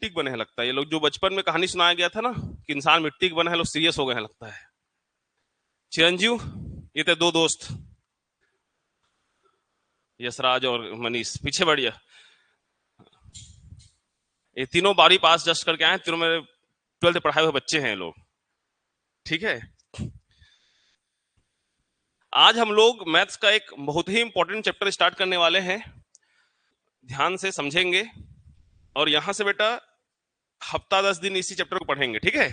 मिट्टी के बने हैं लगता है ये लोग, जो बचपन में कहानी सुनाया गया था ना कि इंसान मिट्टी के बने हैं, लोग सीरियस हो गए हैं लगता है। चिरंजीव, ये थे दो दोस्त, यशराज और मनीष, पीछे बढ़िया। ये तीनों 12वीं पास जस्ट करके आए, तीनों मेरे 12th पढ़ाए हुए बच्चे हैं ये लोग, ठीक है। आज हम लोग मैथ्स का एक बहुत ही इंपॉर्टेंट चैप्टर स्टार्ट करने वाले हैं, ध्यान से समझेंगे, और यहां से बेटा हफ्ता 10 दिन इसी चैप्टर को पढ़ेंगे, ठीक है।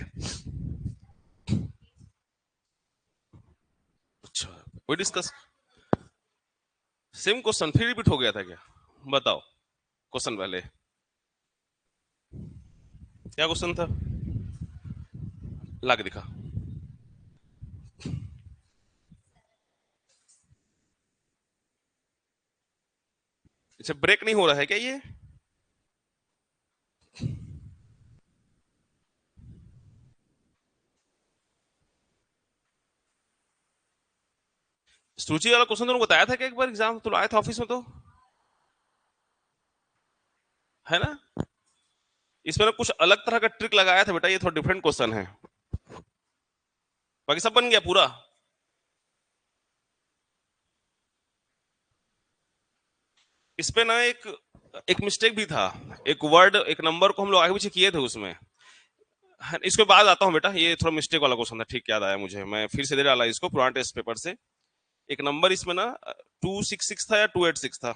अच्छा, कोई डिस्कस, सेम क्वेश्चन फिर रिपीट हो गया था क्या? बताओ क्वेश्चन पहले क्या क्वेश्चन था, लाके दिखा। अच्छा, ब्रेक नहीं हो रहा है क्या ये? सूची वाला क्वेश्चन तुमने बताया था कि एक बार एग्जाम तो आया था ऑफिस में, तो है ना। इसमें ना कुछ अलग तरह का ट्रिक लगाया था बेटा, ये थोड़ा डिफरेंट क्वेश्चन है, बाकी सब बन गया पूरा। इसपे ना एक एक मिस्टेक भी था, एक वर्ड एक नंबर को हम लोग आगे पीछे किए थे उसमें। इसके बाद आता हूँ बेटा, ये थोड़ा मिस्टेक वाला क्वेश्चन था, ठीक याद आया मुझे, मैं फिर से दे डाला इसको पुराने टेस्ट पेपर से। एक नंबर इसमें ना 266 था या 286 था,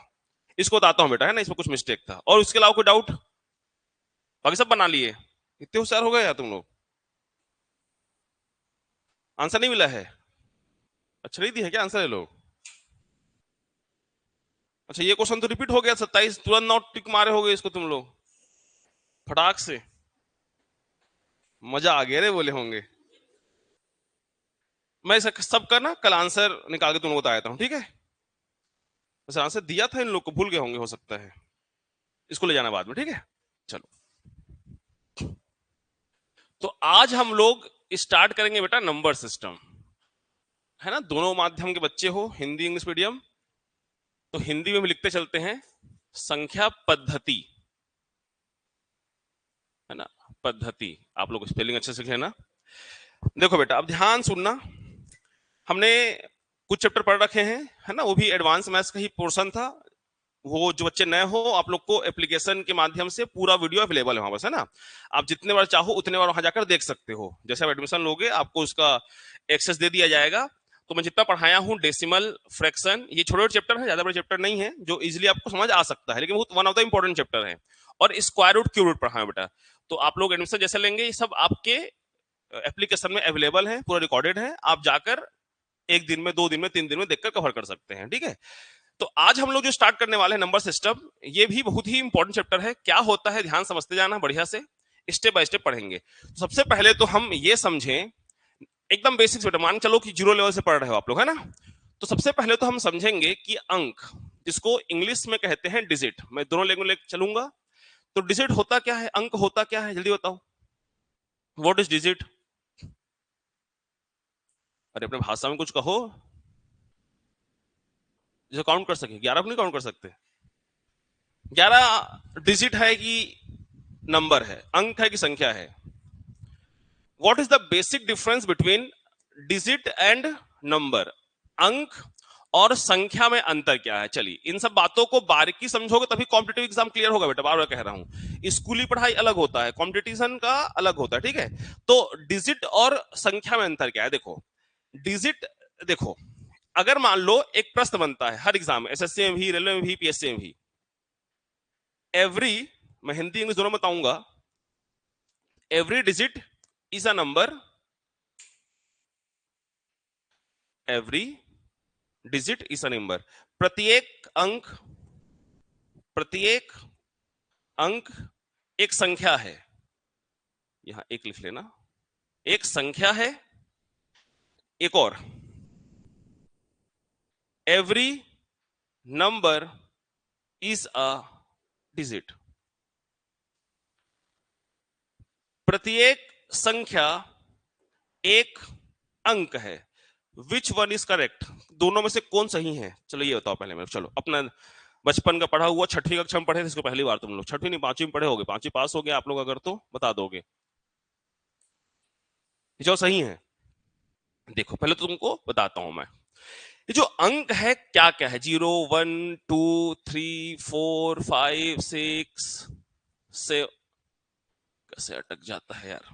इसको बताता हूँ बेटा, है ना, इसमें कुछ मिस्टेक था। और उसके अलावा कोई डाउट? बाकी सब बना लिए, इतने होशियार हो गए यार तुम लोग, आंसर नहीं मिला है? अच्छा नहीं दिया है क्या आंसर ये लोग? अच्छा, ये क्वेश्चन तो रिपीट हो गया 27, तुरंत नॉट टिक मारे हो गए इसको तुम लोग फटाक से, मजा आ गया रे बोले होंगे। मैं सबका ना कल आंसर निकाल के तुम लोग बताया था, ठीक है। वैसे आंसर दिया था, इन लोग को भूल गए होंगे हो सकता है, इसको ले जाना बाद में, ठीक है। चलो, तो आज हम लोग स्टार्ट करेंगे बेटा नंबर सिस्टम, है ना। दोनों माध्यम के बच्चे हो, हिंदी इंग्लिश मीडियम, तो हिंदी में भी लिखते चलते हैं संख्या पद्धति, है ना, पद्धति। आप लोग स्पेलिंग अच्छे से लेना। देखो बेटा, अब ध्यान सुनना, हमने कुछ चैप्टर पढ़ रखे हैं, है ना, वो भी एडवांस मैथ्स का ही पोर्शन था। वो जो बच्चे नए हो, आप लोग को एप्लीकेशन के माध्यम से पूरा वीडियो अवेलेबल है वहां पर, है ना। आप जितने बार चाहो उतने बार वहां जाकर देख सकते हो, जैसे आप एडमिशन लोगे आपको उसका एक्सेस दे दिया जाएगा। तो मैं जितना पढ़ाया हूँ, डेसिमल, फ्रैक्शन, ये छोटे छोटे चैप्टर है, ज्यादा बड़े चैप्टर नहीं है, जो इजिली आपको समझ आ सकता है, लेकिन वो one of the important chapter है। और स्क्वायर रूट क्यूब रूट पढ़ाया बेटा, तो आप लोग एडमिशन जैसे लेंगे ये सब आपके एप्लीकेशन में अवेलेबल है, पूरा रिकॉर्डेड है, आप जाकर एक दिन में, 2 दिन में, 3 दिन में देखकर कवर कर सकते हैं, ठीक है। तो आज हम लोग जो स्टार्ट करने वाले हैं नंबर सिस्टम, ये भी बहुत ही इंपॉर्टेंट चैप्टर है। क्या होता है ध्यान समझते जाना, बढ़िया से स्टेप बाय स्टेप पढ़ेंगे। तो सबसे पहले तो हम ये समझें, एकदम बेसिक्स बेटा, मान चलो कि 0 लेवल से पढ़ रहे हो आप लोग, है ना। तो सबसे पहले तो हम समझेंगे कि अंक, जिसको इंग्लिश में कहते हैं डिजिट, मैं दोनों लैंग्वेज लेकर चलूंगा। तो डिजिट होता क्या है, अंक होता क्या है, जल्दी बताओ, व्हाट इज डिजिट? अरे अपने भाषा में कुछ कहो, जो काउंट कर सके। 11 को नहीं काउंट कर सकते? 11 डिजिट है कि नंबर है, अंक है कि संख्या है? What is the basic difference between digit and number? अंक और संख्या में अंतर क्या है? चलिए, इन सब बातों को बारीकी समझोगे तभी कॉम्पिटेटिव एग्जाम क्लियर होगा बेटा, बार बार कह रहा हूं। स्कूली पढ़ाई अलग होता है, कॉम्पिटिशन का अलग होता है, ठीक है। तो डिजिट और संख्या में अंतर क्या है, देखो। डिजिट, देखो, अगर मान लो एक प्रश्न बनता है हर एग्जाम में, एसएससी में भी, रेलवे में भी, पीएससी में भी, एवरी, मैं हिंदी इंग्लिश दोनों बताऊंगा, every digit is a number, every digit is a number, प्रत्येक अंक, प्रत्येक अंक एक संख्या है। यहां एक लिख लेना, एक संख्या है। एक और, every number is a digit, प्रत्येक संख्या एक अंक है। Which one is correct? दोनों में से कौन सही है, चलो ये बताओ पहले मेरे, चलो अपना बचपन का पढ़ा हुआ, छठवीं कक्षा में पढ़े थे इसको पहली बार तुम लोग, छठवीं नहीं पांचवी में पढ़े होगे, पांचवी पास हो गए आप लोग अगर तो बता दोगे जो सही है। देखो पहले तो तुमको बताता हूं मैं, ये जो अंक है क्या क्या है, 0 1 2 3 4 5 6 से कैसे अटक जाता है यार,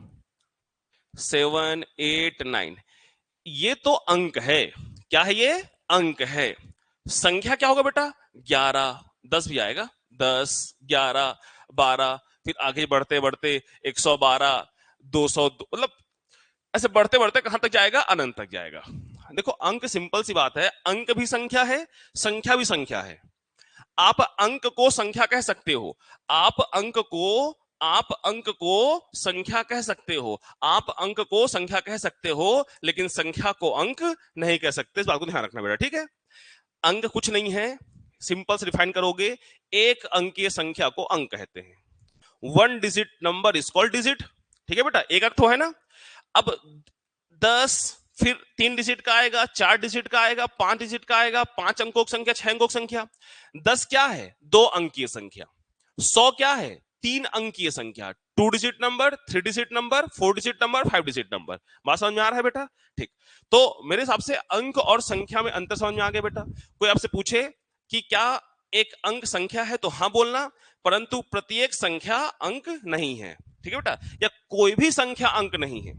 7 8 9, ये तो अंक है। क्या है ये? अंक है। संख्या क्या होगा बेटा? 11, 10 भी आएगा, 10 11 12, फिर आगे बढ़ते बढ़ते 112 200, मतलब ऐसे बढ़ते बढ़ते कहां तक जाएगा? अनंत तक जाएगा। देखो अंक सिंपल सी बात है, अंक भी संख्या है, संख्या भी संख्या है। आप अंक को संख्या कह सकते हो, आप अंक को संख्या कह सकते हो, आप अंक को संख्या कह सकते हो, लेकिन संख्या को अंक नहीं कह सकते, इस बात को ध्यान रखना बेटा, ठीक है। अंक कुछ नहीं है, सिंपल से डिफाइन करोगे, एक अंकीय संख्या को अंक कहते हैं। 1 digit number is called digit, ठीक है बेटा, एक अंक तो है ना। अब 10 फिर 3 डिजिट का आएगा, 4 डिजिट का आएगा, 5 डिजिट का आएगा, 5 अंकों की संख्या, 6 अंकों की संख्या। 10 क्या है? 2 अंकीय संख्या। 100 क्या है? 3 अंकीय संख्या, 2 digit number, 3 digit number, 4 digit number, 5 digit number. बात समझ में आ रहा है बेटा? ठीक। तो मेरे हिसाब से अंक और संख्या में अंतर समझ में आ गया बेटा। कोई आपसे पूछे कि क्या एक अंक संख्या है तो हाँ बोलना, परंतु प्रत्येक संख्या अंक नहीं है, ठीक है बेटा, या कोई भी संख्या अंक नहीं है,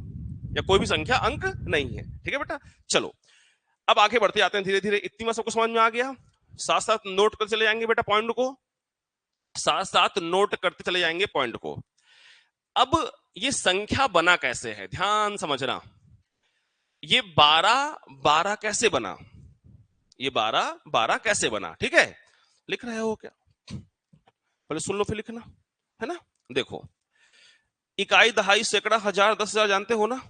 या कोई भी संख्या अंक नहीं है, ठीक है बेटा। चलो अब आगे बढ़ते जाते हैं धीरे धीरे, इतनी बात सबको समझ में आ गया। साथ साथ नोट कर चले जाएंगे बेटा पॉइंट को, साथ साथ नोट करते चले जाएंगे पॉइंट को। अब ये संख्या बना कैसे है, ध्यान समझना। ये 12 12 कैसे बना, ये 12 12 कैसे बना, ठीक है। लिख रहे हो क्या? पहले सुन लो फिर लिखना, है ना। देखो इकाई, दहाई, सैकड़ा, हजार, 10,000 जानते हो ना।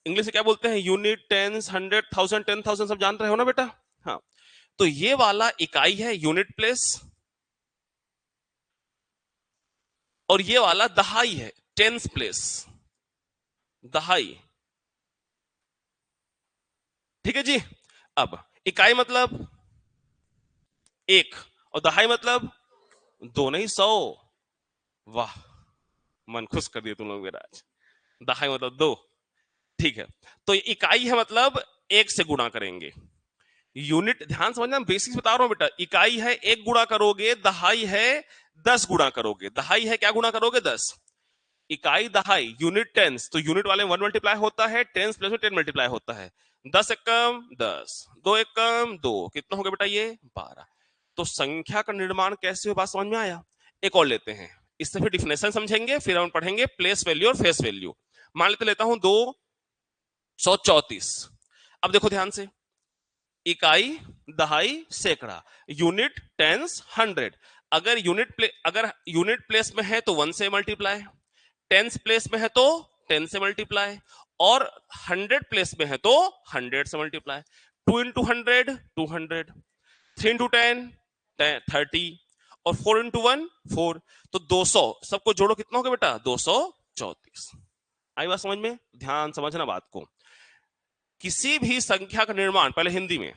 इंग्लिश में क्या बोलते हैं? यूनिट, टेंस, 100, 1000, 10,000 सब जान रहे हो ना बेटा। हाँ, तो ये वाला इकाई है यूनिट प्लेस, और ये वाला दहाई है टेंस प्लेस, दहाई, ठीक है जी। अब इकाई मतलब एक, और दहाई मतलब दो, नहीं 100। वाह, मन खुश कर दिया तुम लोग मेरा आज। दहाई मतलब दो, ठीक है। तो इकाई है मतलब एक से गुणा करेंगे। यूनिट, ध्यान समझना, बेसिक्स बता रहा हूं बेटा। इकाई है एक गुणा करोगे, दहाई है 10 गुणा करोगे। दहाई है क्या गुणा करोगे? 10। इकाई दहाई, यूनिट टेंस, तो यूनिट वाले 1 मल्टीप्लाई होता है, टेंस प्लस में 10 मल्टीप्लाई होता है। 10 एकम 10, 2 एकम 2, कितना हो गया बेटा ये? 12। तो संख्या का निर्माण कैसे हो, बात समझ में आया। एक और लेते हैं, इससे फिर डिफिनेशन समझेंगे, फिर हम पढ़ेंगे प्लेस वैल्यू और फेस वैल्यू। मान लेते लेता हूं 234। अब देखो ध्यान से, इकाई, दहाई, सैकड़ा, यूनिट, टेंस, 100। अगर यूनिट प्लेस में है तो 1 से मल्टीप्लाई, टेंस प्लेस में है तो 10 से मल्टीप्लाई, और 100 प्लेस में है तो 100 से मल्टीप्लाई। 2 इंटू 100 200, 3 इंटू 10 30, और 4 इंटू 1 4, तो 200। सबको जोड़ो, कितना हो गया बेटा? 234। आई बात समझ में? ध्यान समझना बात को। किसी भी संख्या का निर्माण, पहले हिंदी में,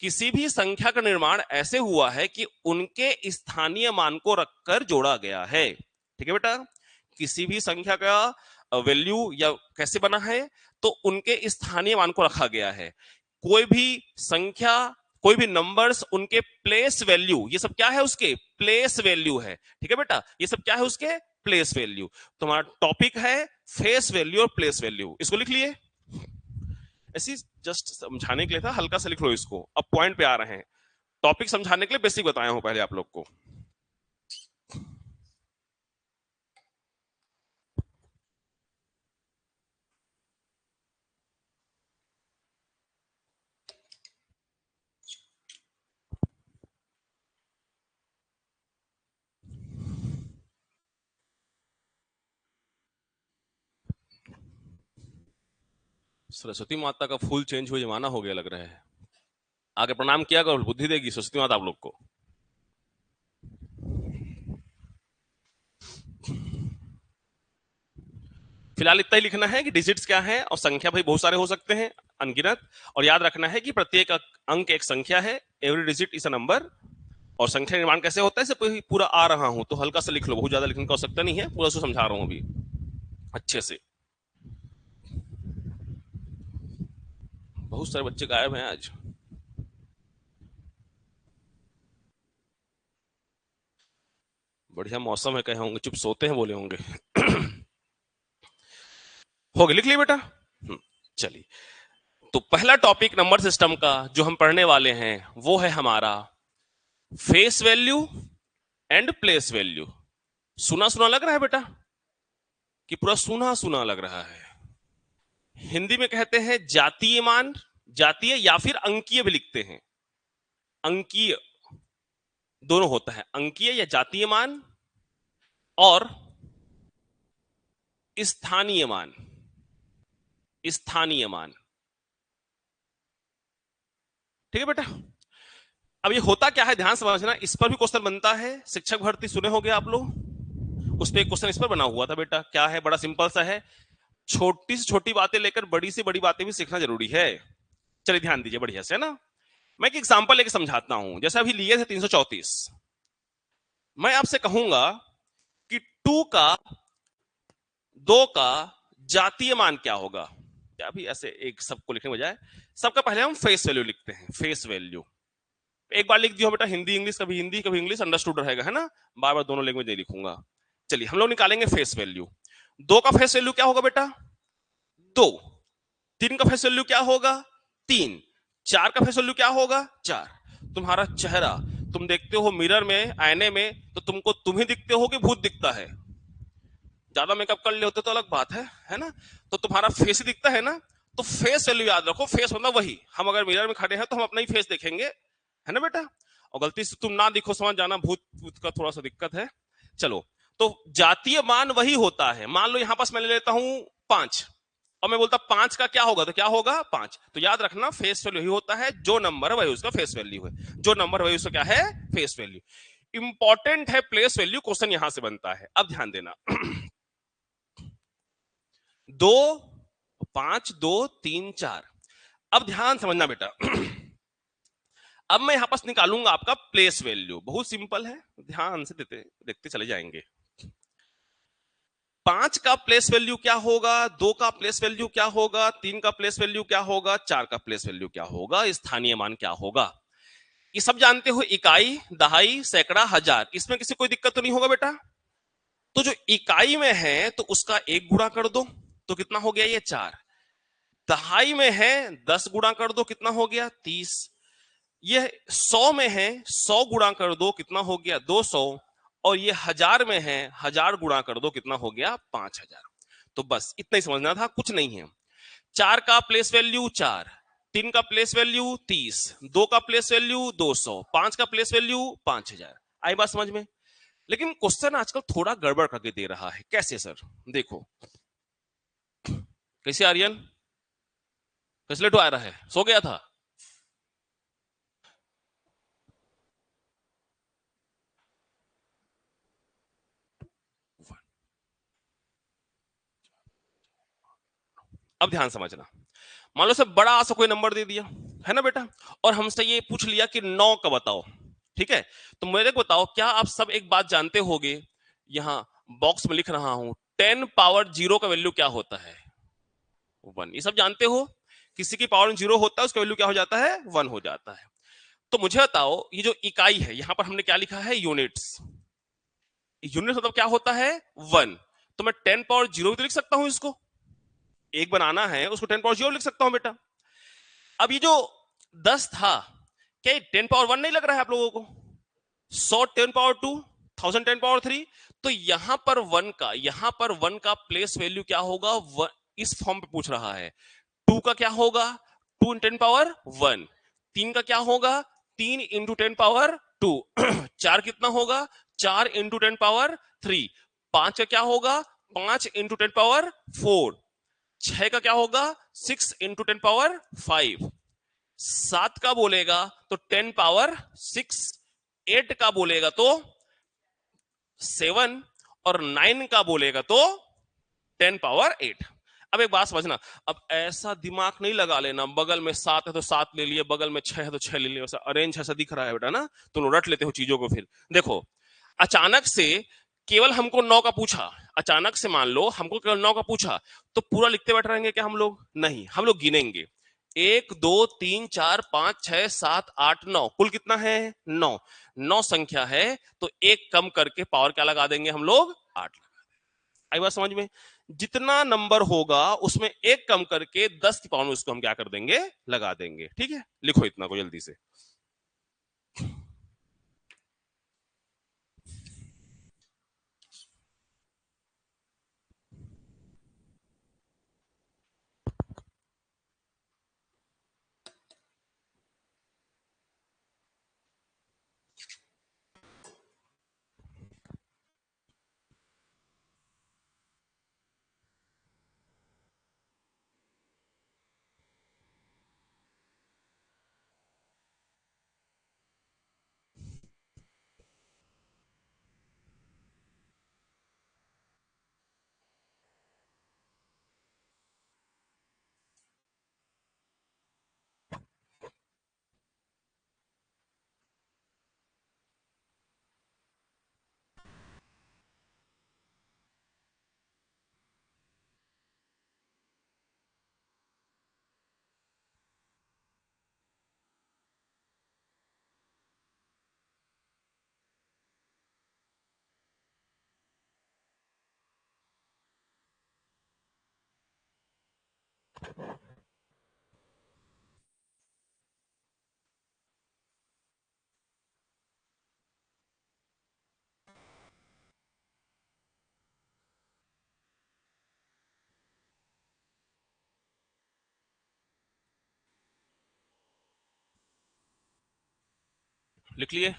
किसी भी संख्या का निर्माण ऐसे हुआ है कि उनके स्थानीय मान को रखकर जोड़ा गया है, ठीक है बेटा। किसी भी संख्या का वैल्यू या कैसे बना है, तो उनके स्थानीय मान को रखा गया है। कोई भी संख्या, कोई भी नंबर्स, उनके प्लेस वैल्यू, ये सब क्या है? उसके प्लेस वैल्यू है, ठीक है बेटा। ये सब क्या है? उसके प्लेस वैल्यू। तुम्हारा टॉपिक है फेस वैल्यू और प्लेस वैल्यू, इसको लिख लिए। ऐसी जस्ट समझाने के लिए था, हल्का सा लिख लो इसको। अब पॉइंट पे आ रहे हैं, टॉपिक समझाने के लिए बेसिक बताया हूं पहले आप लोग को। सरस्वती माता का फूल चेंज हुए जमाना हो गया लग रहा है। आगे प्रणाम किया करो, बुद्धि देगी सरस्वती माता आप लोग को। फिलहाल इतना ही लिखना है कि डिजिट्स क्या है, और संख्या भाई बहुत सारे हो सकते हैं, अनगिनत। और याद रखना है कि प्रत्येक अंक एक संख्या है, every digit is a number. और संख्या निर्माण कैसे होता है, इसे पूरा आ रहा हूं तो हल्का सा लिख लो, बहुत ज्यादा लिखने की आवश्यकता नहीं है, पूरा उसको समझा रहा हूं अभी अच्छे से। बहुत सारे बच्चे गायब हैं आज। बढ़िया मौसम है, कहे होंगे चुप सोते हैं बोले होंगे। हो गया, लिख लिया बेटा। चलिए, तो पहला टॉपिक नंबर सिस्टम का जो हम पढ़ने वाले हैं वो है हमारा face value and place value. सुना सुना लग रहा है बेटा कि पूरा सुना सुना लग रहा है? हिंदी में कहते हैं जातीय मान, जातीय या फिर अंकीय भी लिखते हैं, अंकीय दोनों होता है, अंकीय या जातीय मान और स्थानीय मान, स्थानीय मान। ठीक है बेटा। अब ये होता क्या है ध्यान समझना, इस पर भी क्वेश्चन बनता है, शिक्षक भर्ती सुने होंगे आप लोग, उस पर एक क्वेश्चन इस पर बना हुआ था बेटा। क्या है, बड़ा सिंपल सा है, छोटी से छोटी बातें लेकर बड़ी से बड़ी बातें भी सीखना जरूरी है। चलिए ध्यान दीजिए बढ़िया से ना, मैं एक एग्जांपल लेके समझाता हूं। जैसे अभी लिए थे 334, मैं आपसे कहूंगा कि 2 का 2 का जातीय मान क्या होगा। क्या भी ऐसे एक सबको लिखने बजाय सबका पहले हम फेस वैल्यू लिखते हैं, फेस वैल्यू एक बार लिख दियो बेटा, हिंदी इंग्लिश, कभी हिंदी कभी इंग्लिश, अंडरस्टूड रहेगा है ना, बार बार दोनों लैंग्वेज नहीं लिखूंगा। चलिए हम लोग निकालेंगे फेस वैल्यू। 2 का फेस वैल्यू क्या होगा बेटा, 2। 3 का फेस वैल्यू क्या होगा, 3। 4 का फेस वैल्यू क्या होगा, 4। तुम्हारा चेहरा तुम देखते हो मिरर में, आईने में, तो तुमको तुम ही दिखते हो कि भूत दिखता है? ज्यादा मेकअप कर ले होते तो अलग बात है ना, तो तुम्हारा फेस ही दिखता है ना। तो फेस वैल्यू याद रखो, फेस मतलब वही, हम अगर मिरर में खड़े हैं तो हम अपना ही फेस देखेंगे, है ना बेटा। और गलती से तुम ना दिखो समझ जाना भूत भूत का थोड़ा सा दिक्कत है। चलो, तो जातीय मान वही होता है। मान लो यहां पास मैं ले लेता हूं 5 और मैं बोलता 5 का क्या होगा, तो क्या होगा 5। तो याद रखना फेस वैल्यू ही होता है, जो नंबर है वही उसका फेस वैल्यू है, जो नंबर वही उसका क्या है, फेस वैल्यू। इंपॉर्टेंट है प्लेस वैल्यू, क्वेश्चन यहां से बनता है। अब ध्यान देना, 2 5 2 3 4। अब ध्यान समझना बेटा, अब मैं यहां पास निकालूंगा आपका प्लेस वैल्यू, बहुत सिंपल है, ध्यान से देखते देखते चले जाएंगे। 5 का प्लेस वैल्यू क्या होगा, 2 का प्लेस वैल्यू क्या होगा, 3 का प्लेस वैल्यू क्या होगा, 4 का प्लेस वैल्यू क्या होगा, स्थानीय मान क्या होगा। ये सब जानते हो, इकाई, दहाई, सैकड़ा, हजार, इसमें किसी कोई दिक्कत तो नहीं होगा बेटा। तो जो इकाई में है तो उसका 1 गुणा कर दो तो कितना हो गया, ये 4। दहाई में है 10 गुणा कर दो, कितना हो गया, 30। ये 100 में है, 100 गुणा कर दो, कितना हो गया, 200। और ये 1000 में है, 1000 गुणा कर दो, कितना हो गया, 5000। तो बस इतना ही समझना था, कुछ नहीं है। 4 का प्लेस वैल्यू 4, 3 का प्लेस वैल्यू 30, 2 का प्लेस वैल्यू 200, 5 का प्लेस वैल्यू 5000। आई बात समझ में? लेकिन क्वेश्चन आजकल थोड़ा गड़बड़ करके दे रहा है। कैसे सर? देखो कैसे, आर्यन कैसे लेटो आ रहा है, सो गया था? अब ध्यान समझना, मान लो सब बड़ा सा कोई नंबर दे दिया है ना बेटा, और हमसे ये पूछ लिया कि 9 का बताओ। ठीक है, तो मेरे को बताओ, क्या आप सब एक बात जानते होगे, यहां बॉक्स में लिख रहा हूं, 10 पावर 0 का वैल्यू क्या होता है, 1। ये सब जानते हो, किसी की पावर 0 होता है उसका वैल्यू क्या हो जाता है, 1 हो जाता है। तो मुझे बताओ, ये जो इकाई है यहां पर हमने क्या लिखा है, यूनिट्स। यूनिट मतलब क्या होता है, 1। तो मैं 10 पावर 0 भी तो लिख सकता हूं, इसको एक बनाना है उसको 10 पावर 0 लिख सकता हूं बेटा। अब ये जो 10 था, क्या 10 पावर 1 नहीं लग रहा है आप लोगों को, 100 10 पावर 2, 1000 10 पावर 3। तो यहां पर 1 का प्लेस वैल्यू क्या होगा, इस फॉर्म पे पूछ रहा है। 2 का क्या होगा, 2 10 पावर 1। 3 का क्या होगा, 3 इंटू 10 पावर 2। 4 कितना होगा, 4 इंटू 10 पावर 3। 5 का क्या होगा, 5 इंटू 10 पावर 4। 6 का क्या होगा, 6 इंटू 10 पावर 5। 7 का बोलेगा तो 10 पावर 6। 8 का बोलेगा तो 7, और 9 का बोलेगा तो 10 पावर 8। अब एक बात समझना, अब ऐसा दिमाग नहीं लगा लेना बगल में 7 है तो 7 ले लिए, बगल में 6 है तो 6 ले लिए, वैसा अरेंज ऐसा दिख रहा है बेटा ना, तुम रट लेते हो चीजों को। फिर देखो, अचानक से केवल हमको 9 का पूछा, अचानक से मान लो हमको केवल 9 का पूछा, तो पूरा लिखते बैठ रहेंगे क्या हम लोग? नहीं, हम लोग गिनेंगे। 1 2 3 4 5 6 7 8 9, कुल कितना है? 9। 9 संख्या है तो एक कम करके पावर क्या लगा देंगे हम लोग? 8। आई बात समझ में? जितना नंबर होगा उसमें एक कम करके 10 की पावर में उसको हम क्या कर देंगे? लगा देंगे। ठीक है, लिखो इतना को जल्दी से। लिख लिए?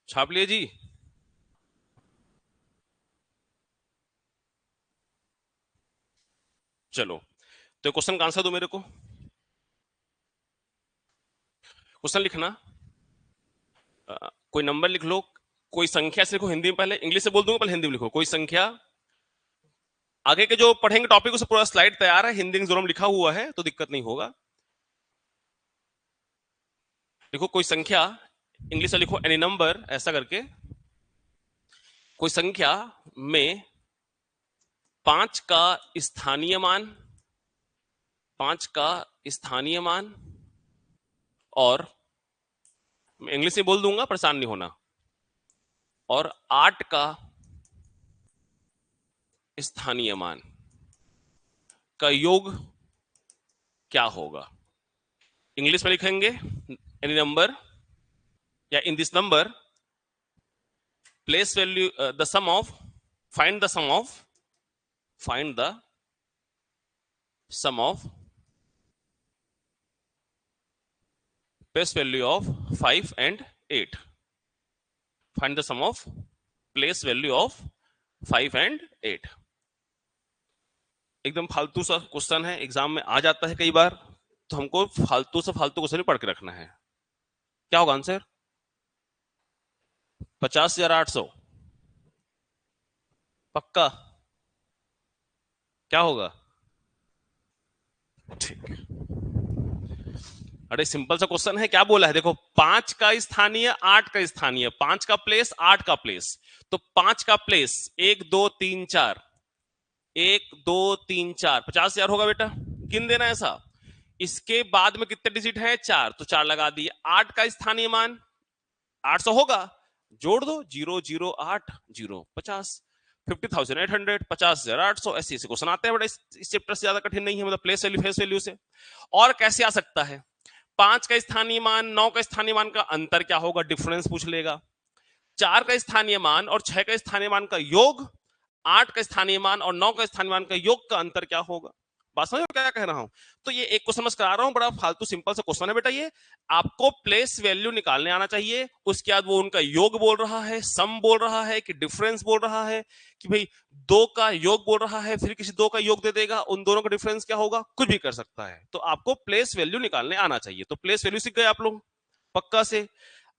छाप लिए जी? चलो, तो क्वेश्चन का आंसर दो मेरे को। क्वेश्चन लिखना, कोई नंबर लिख लो, कोई संख्या से लिखो हिंदी में, पहले इंग्लिश से बोल दूंगा, पहले हिंदी में लिखो। कोई संख्या, आगे के जो पढ़ेंगे टॉपिक उसे पूरा स्लाइड तैयार है, हिंदी में लिखा हुआ है तो दिक्कत नहीं होगा। लिखो कोई संख्या, इंग्लिश में लिखो एनी नंबर, ऐसा करके। कोई संख्या में 5 का स्थानीय मान, 5 का स्थानीय मान, और इंग्लिश में बोल दूंगा, परेशान नहीं होना, और 8 का स्थानीय मान का योग क्या होगा? इंग्लिश में लिखेंगे एनी नंबर, या in this number place value the sum of, find the sum of, find the sum of place value of 5 and 8, find the sum of place value of 5 and 8। एकदम फालतू सा question है, exam में आ जाता है कई बार, तो हमको फालतू से फालतू क्वेश्चन पढ़ के रखना है। क्या होगा आंसर? 50,800 पक्का? क्या होगा? ठीक, अरे सिंपल सा क्वेश्चन है, क्या बोला है देखो, 5 का स्थानीय, 8 का स्थानीय, 5 का प्लेस, 8 का प्लेस, तो 5 का प्लेस 1 2 3 4, 1 2 3 4, 50,000 होगा बेटा, गिन देना ऐसा। इसके बाद में कितने डिजिट हैं? 4, तो 4 लगा दिए। 8 का स्थानीय मान 800 होगा, जोड़ दो, 0 0 8 0 50, 50,800, 50,800, ऐसे ऐसे क्वेश्चन आते हैं बड़ा, इस चैप्टर से ज्यादा कठिन नहीं है, मतलब प्लेस वैल्यू फेस वैल्यू से। और कैसे आ सकता है? 5 का स्थानीय मान, 9 का स्थानीय मान का अंतर क्या होगा, डिफरेंस पूछ लेगा। 4 का स्थानीय मान और 6 का स्थानीय मान का योग, 8 का स्थानीय मान और 9 का स्थानीय मान का योग का अंतर क्या होगा? बात समझ क्या कह रहा हूं? तो ये एक क्वेश्चन मैं करा रहा हूं, बड़ा फालतू सिंपल सा क्वेश्चन है बेटा ये। आपको प्लेस वैल्यू निकालने आना चाहिए, उसके बाद वो उनका योग बोल रहा है, सम बोल रहा है कि डिफरेंस बोल रहा है, कि भाई दो का योग बोल रहा है, फिर किसी दो का योग दे देगा, उन दोनों का डिफरेंस क्या होगा, कुछ भी कर सकता है। तो आपको प्लेस वैल्यू निकालने आना चाहिए। तो प्लेस वैल्यू सीख गए आप लोग पक्का से।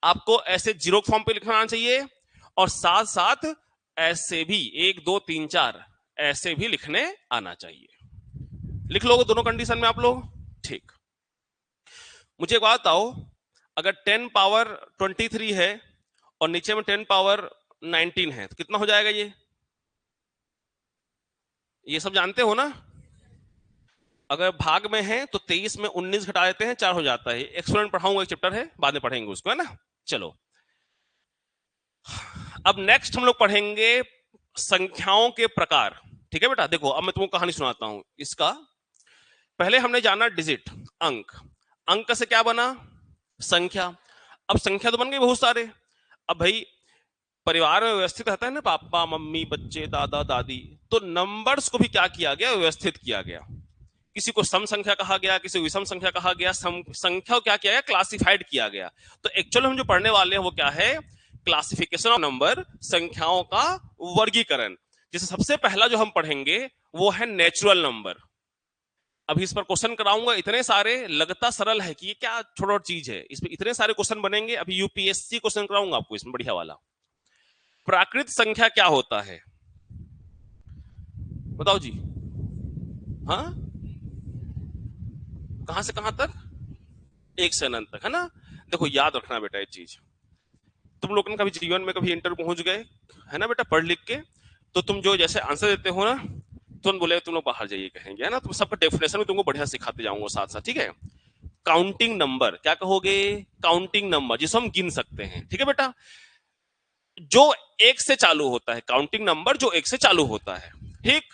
आपको ऐसे जीरो फॉर्म पे लिखना आना चाहिए, और साथ साथ ऐसे भी 1 2 3 4 ऐसे भी लिखने आना चाहिए। लिख लोगे दोनों कंडीशन में आप लोग? ठीक। मुझे एक बात बताओ, अगर 10 पावर 23 है और नीचे में 10 पावर 19 है, तो कितना हो जाएगा ये सब जानते हो ना? अगर भाग में है तो 23 में 19 घटा देते हैं, 4 हो जाता है। एक्सपोनेंट पढ़ाऊंगा, एक चैप्टर है, बाद में पढ़ेंगे उसको, है ना? चलो, अब नेक्स्ट हम लोग पढ़ेंगे संख्याओं के प्रकार। ठीक है बेटा, देखो अब मैं तुमको कहानी सुनाता हूं इसका। पहले हमने जाना डिजिट, अंक। अंक से क्या बना? संख्या। अब संख्या तो बन गई बहुत सारे। अब भाई परिवार में व्यवस्थित रहता है ना, पापा मम्मी बच्चे दादा दादी, तो नंबर्स को भी क्या किया गया, व्यवस्थित किया गया। किसी को सम संख्या कहा गया, किसी को विषम संख्या कहा गया, संख्या को क्या किया गया, क्लासिफाइड किया गया। तो एक्चुअली हम जो पढ़ने वाले हैं वो क्या है, क्लासिफिकेशन ऑफ नंबर, संख्याओं का वर्गीकरण। जैसे सबसे पहला जो हम पढ़ेंगे वो है नेचुरल नंबर। अभी इस पर क्वेश्चन कराऊंगा इतने सारे, लगता सरल है कि ये क्या छोटा चीज है, इसमें इतने सारे क्वेश्चन बनेंगे। अभी यूपीएससी क्वेश्चन कराऊंगा आपको इसमें बढ़िया वाला। प्राकृत संख्या क्या होता है, बताओ जी? हाँ, कहां से कहां तक? एक से अनंत तक, है ना? देखो याद रखना बेटा ये चीज, तुम लोग कभी जीवन में कभी इंटर पहुंच गए, है ना बेटा, पढ़ लिख के, तो तुम जो जैसे आंसर देते हो ना, तुम बोले तुम लोग बाहर जाइए कहेंगे, है ना? तुम सबका डेफिनेशन भी तुमको बढ़िया सिखाते जाऊंगा साथ साथ, ठीक है? काउंटिंग नंबर क्या कहोगे? काउंटिंग नंबर जिसको हम गिन सकते हैं, ठीक है बेटा? जो एक से चालू होता है, काउंटिंग नंबर जो एक से चालू होता है, ठीक?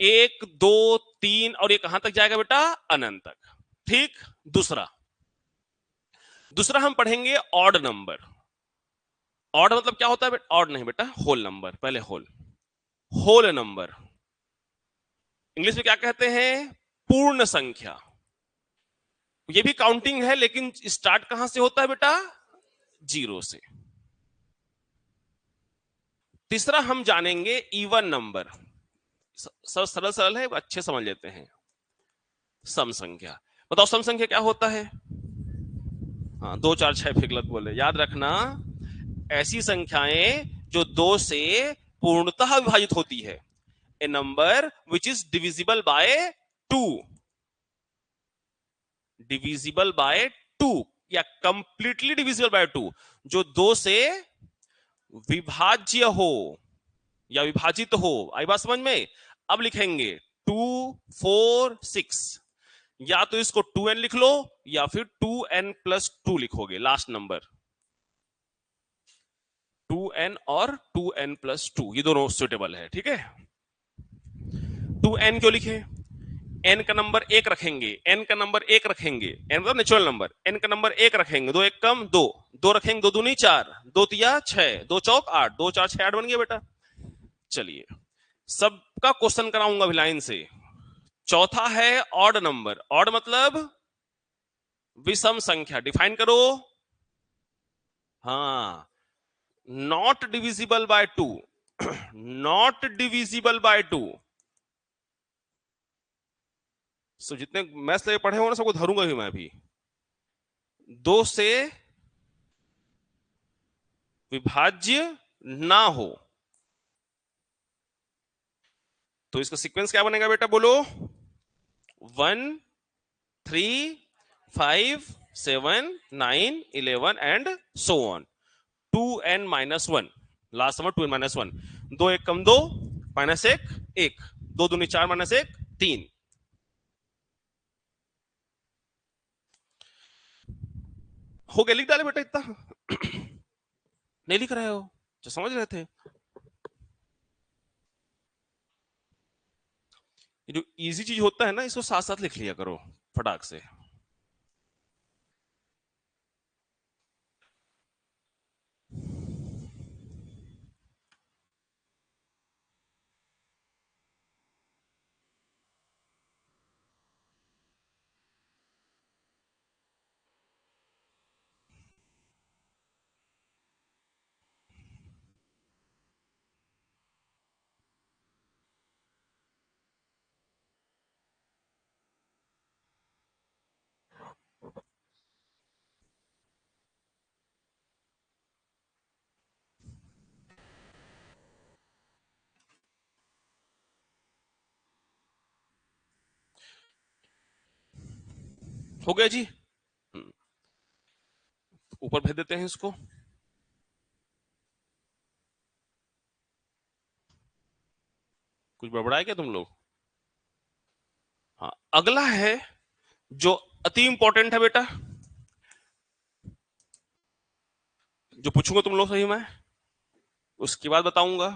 1 2 3 और ये कहां तक जाएगा बेटा? अनंत तक, ठीक? दूसरा दूसरा हम पढ़ेंगे ऑड नंबर। ऑड मतलब क्या होता है बेटा? ऑड नहीं बेटा, होल नंबर, पहले होल। होल नंबर इंग्लिश में क्या कहते हैं? पूर्ण संख्या। ये भी काउंटिंग है, लेकिन स्टार्ट कहां से होता है बेटा? जीरो से। तीसरा हम जानेंगे इवन नंबर। सब सरल सरल है, अच्छे समझ लेते हैं। सम संख्या। बताओ सम संख्या क्या होता है? हाँ, 2 4 6 फिर गलत बोले, याद रखना। ऐसी संख्याएं जो दो से पूर्णतः विभाजित होती है। A number which is divisible by 2। Divisible by 2 या कंप्लीटली डिविजिबल बाय 2, जो दो से विभाज्य हो या विभाजित हो। आई बात समझ में? अब लिखेंगे 2 4 6, या तो इसको 2n लिख लो या फिर 2n+2 लिखोगे, लास्ट नंबर 2n और 2n+2, ये दोनों सुटेबल है, ठीक है? 2n क्यों लिखे? n का नंबर एक रखेंगे, n का नंबर एक रखेंगे, n मतलब नेचुरल नंबर, n का नंबर एक रखेंगे, दो एक कम दो, दो रखेंगे, दो दूनी 4, दो तिया 6, दो चौक 8, 2 4 6 8 बन गया बेटा। चलिए, सबका क्वेश्चन कराऊंगा अभी लाइन से। चौथा है ऑड नंबर। ऑड मतलब विषम संख्या, डिफाइन करो। हाँ, not divisible by 2। Not divisible by 2। सो जितने मैथ्स लेके पढ़े हो ना, सबको धरूंगा भी मैं भी। दो से विभाज्य ना हो तो इसका सीक्वेंस क्या बनेगा बेटा, बोलो? 1 3 5 7 9 11 and so on. 2n-1, last number 2n-1। दो एक कम दो, माइनस एक एक, दो दूनी 4 माइनस एक 3। हो गया, लिख डाले बेटा इतना। नहीं लिख रहे हो जो समझ रहे थे? ये जो इजी चीज होता है ना, इसको साथ साथ लिख लिया करो फटाक से। हो गया जी। ऊपर भेज देते हैं इसको। कुछ बड़बड़ाए क्या तुम लोग? हाँ, अगला है जो अति इंपॉर्टेंट है बेटा, जो पूछूंगा तुम लोग सही मैं, उसके बाद बताऊंगा।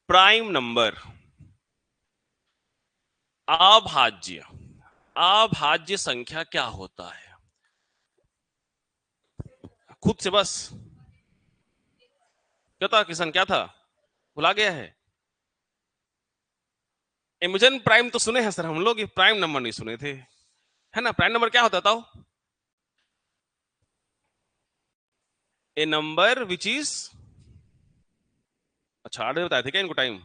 प्राइम नंबर अभाज्य, अभाज्य संख्या क्या होता है? खुद से बस क्या था किशन, क्या था, भुला गया है? इमेजन प्राइम तो सुने हैं सर हम लोग, ये प्राइम नंबर नहीं सुने थे, है ना? प्राइम नंबर क्या होता था? ए नंबर विच इज, अच्छा 8 बजे बताए थे क्या इनको टाइम?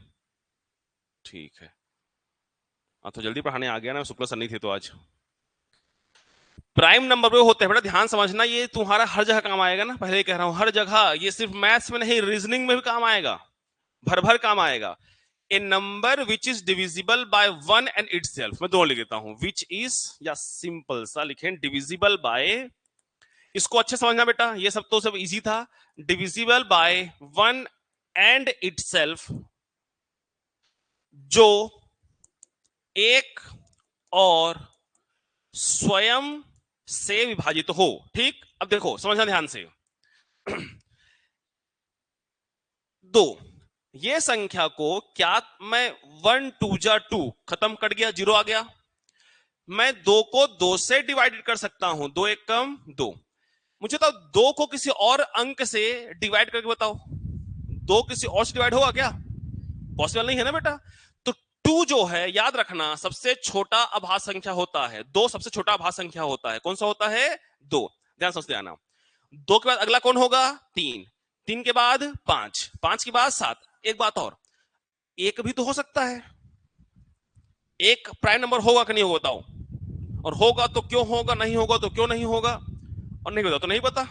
ठीक है, तो जल्दी पढ़ाने आ गया ना, शुक्ला सर नहीं थे तो आज। प्राइम नंबर वो होते हैं बेटा, ध्यान समझना, ये तुम्हारा हर जगह काम आएगा ना, पहले ही कह रहा हूं हर जगह, ये सिर्फ मैथ्स में नहीं रीजनिंग में भी काम आएगा, भर भर काम आएगा। A number which is divisible by one and itself, मैं दो लिख देता हूं, विच इज, या सिंपल सा लिखें डिविजिबल बाय, इसको अच्छे समझना बेटा, ये सब तो सब इजी था। Divisible by one and itself, जो एक और स्वयं से विभाजित हो। ठीक, अब देखो समझना ध्यान से। दो, ये संख्या को क्या मैं 1 2 जा 2 खत्म, कट गया, जीरो आ गया, मैं दो को दो से डिवाइडेड कर सकता हूं, दो एक कम दो। मुझे तो दो को किसी और अंक से डिवाइड करके बताओ, दो किसी और से डिवाइड होगा क्या? पॉसिबल नहीं है ना बेटा। तो टू जो है, याद रखना, सबसे छोटा अभाज्य संख्या होता है, दो सबसे छोटा अभाज्य संख्या होता है। कौन सा होता है? दो। ध्यान समझते आना। दो के बाद अगला कौन होगा? तीन, तीन के बाद पांच, पांच के बाद सात। एक बात और, एक भी तो हो सकता है, एक प्राइम नंबर होगा कि नहीं होगा बताओ, और होगा तो क्यों होगा, नहीं होगा तो क्यों नहीं होगा, और नहीं होगा तो नहीं पता,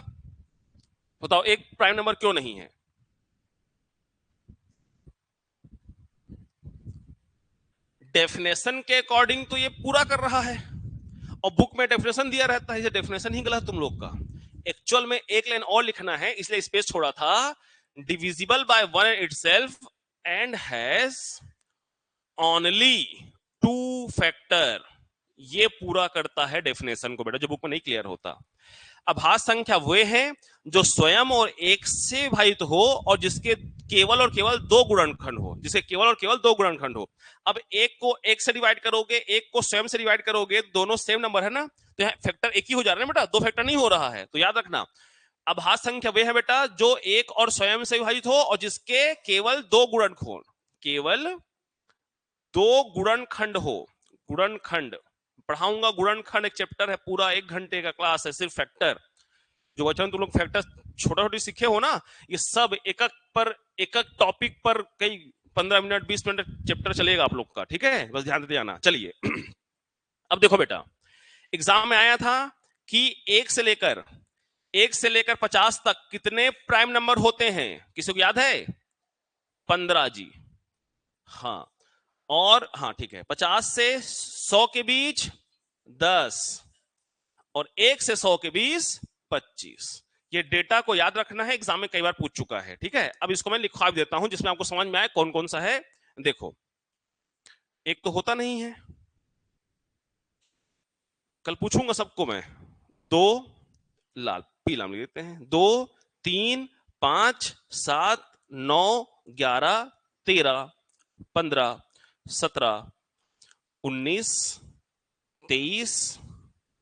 बताओ एक प्राइम नंबर क्यों नहीं है? डेफिनेशन के अकॉर्डिंग तो ये पूरा कर रहा है, और बुक में डेफिनेशन दिया रहता है, ये डेफिनेशन ही गलत तुम लोग का। एक्चुअल में एक लाइन और लिखना है, इसलिए स्पेस छोड़ा था। Divisible by one itself and has only two factor, ये पूरा करता है डेफिनेशन को बेटा, जो बुक में नहीं क्लियर होता। अभाज्य संख्या वे हैं जो स्वयं और एक से विभाजित हो, और जिसके केवल और केवल दो गुणनखंड हो, जिसके केवल और केवल दो गुणनखंड हो। अब एक को एक से डिवाइड करोगे, एक को स्वयं से डिवाइड करोगे, दोनों सेम नंबर है ना, तो यहाँ फैक्टर एक ही हो जा रहा है बेटा, दो फैक्टर नहीं हो रहा है। तो याद रखना, अभाज्य संख्या वे है बेटा जो एक और स्वयं से विभाजित हो, और जिसके केवल दो गुणनखंड, केवल दो गुणनखंड हो। गुणनखंड पढ़ाऊंगा, गुणनखंड एक चैप्टर है पूरा, 1 घंटे का क्लास है सिर्फ फैक्टर। जो वचन तुम लोग फैक्टर छोटा छोटी सीखे हो ना, ये सब एक एक टॉपिक पर कई 15 मिनट 20 मिनट चैप्टर चलेगा आप लोग का, ठीक है, बस ध्यान देते जाना। चलिए अब देखो बेटा, एग्जाम में आया था कि एक से लेकर 50 तक कितने प्राइम नंबर होते हैं, किसी को याद है? 15 जी, हाँ, और हाँ ठीक है, 50 से 100 के बीच 10, और 1 से 100 के बीच 25। ये डेटा को याद रखना है, एग्जाम में कई बार पूछ चुका है, ठीक है। अब इसको मैं लिखवा भी देता हूं, जिसमें आपको समझ में आए कौन कौन सा है। देखो, एक तो होता नहीं है, कल पूछूंगा सबको मैं। दो, लाल पीला लिख देते हैं, 2 3 5 7 9 11 13 15 17 19 23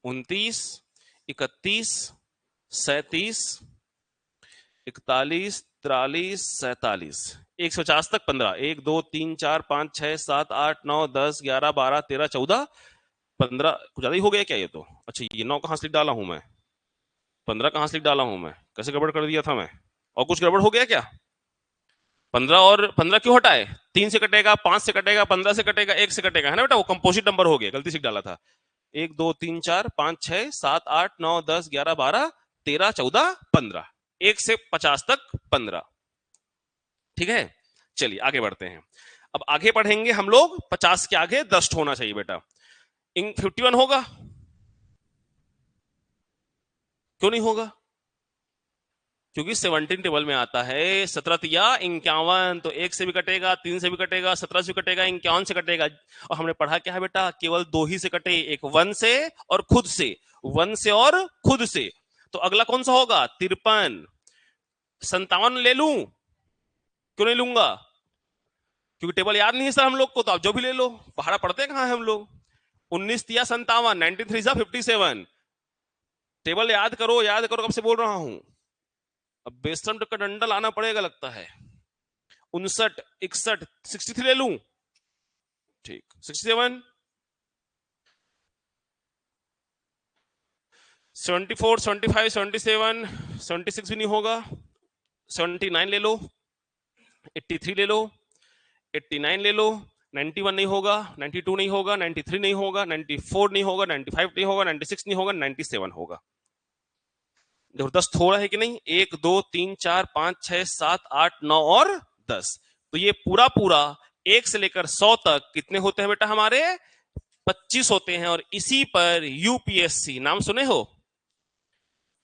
29 31 37 41 43 47, 150 तक 15, 1 2 3 4 5 6 7 8 9 10 11 12 13 14 15, कुछ ज्यादा ही हो गया क्या ये तो? अच्छा, ये 9 कहां से लिख डाला हूं मैं, 15 कहां से लिख डाला हूं मैं, कैसे गड़बड़ कर दिया था मैं? और कुछ गड़बड़ हो गया क्या? 15 और 15 क्यों हटाए? 3 से कटेगा, 5 से कटेगा, 15 से कटेगा, 1 से कटेगा, है ना बेटा, वो कंपोजिट नंबर हो गया, गलती से डाला था। 1 2 3 4 5 6 7 8 9 10 11 12 13 14 15, 1 से 50 तक 15, ठीक है। चलिए आगे बढ़ते हैं। अब आगे पढ़ेंगे हम लोग, 50 के आगे 10 होना चाहिए बेटा। इन 51 होगा? क्यों नहीं होगा? क्योंकि 17 टेबल में आता है 17 तिया 51, तो 1 से भी कटेगा, 3 से भी कटेगा, 17 से भी कटेगा, 51 से कटेगा। और हमने पढ़ा क्या है बेटा? केवल 2 ही से कटे, एक 1 से और खुद से, 1 से और खुद से। तो अगला कौन सा होगा? 53। 57 ले लूं? क्यों नहीं लूंगा? क्योंकि टेबल याद नहीं है सर हम लोग को, तो आप जो भी ले लो। पहाड़ा पढ़ते हैं कहां है हम लोग? 19 तिया 57, 93 सा 57। टेबल याद करो, याद करो, कब से बोल रहा हूं। अब बेसन का डंडा लाना पड़ेगा लगता है। 59, 61, 63 ले लूं? ठीक। 67, 74, 75, 77, 76 भी नहीं होगा। 79 ले लो, 83 ले लो, 89 ले लो, 91 नहीं होगा, 92 नहीं होगा, 93 नहीं होगा, 94 नहीं होगा, 95 नहीं होगा, 96 नहीं होगा, 97 होगा। जबरदस्त हो रहा है कि नहीं? 1 2 3 4 5 6 7 8 9 और 10। तो ये पूरा पूरा 1 से लेकर 100 तक कितने होते हैं बेटा हमारे? 25 होते हैं। और इसी पर यूपीएससी, नाम सुने हो?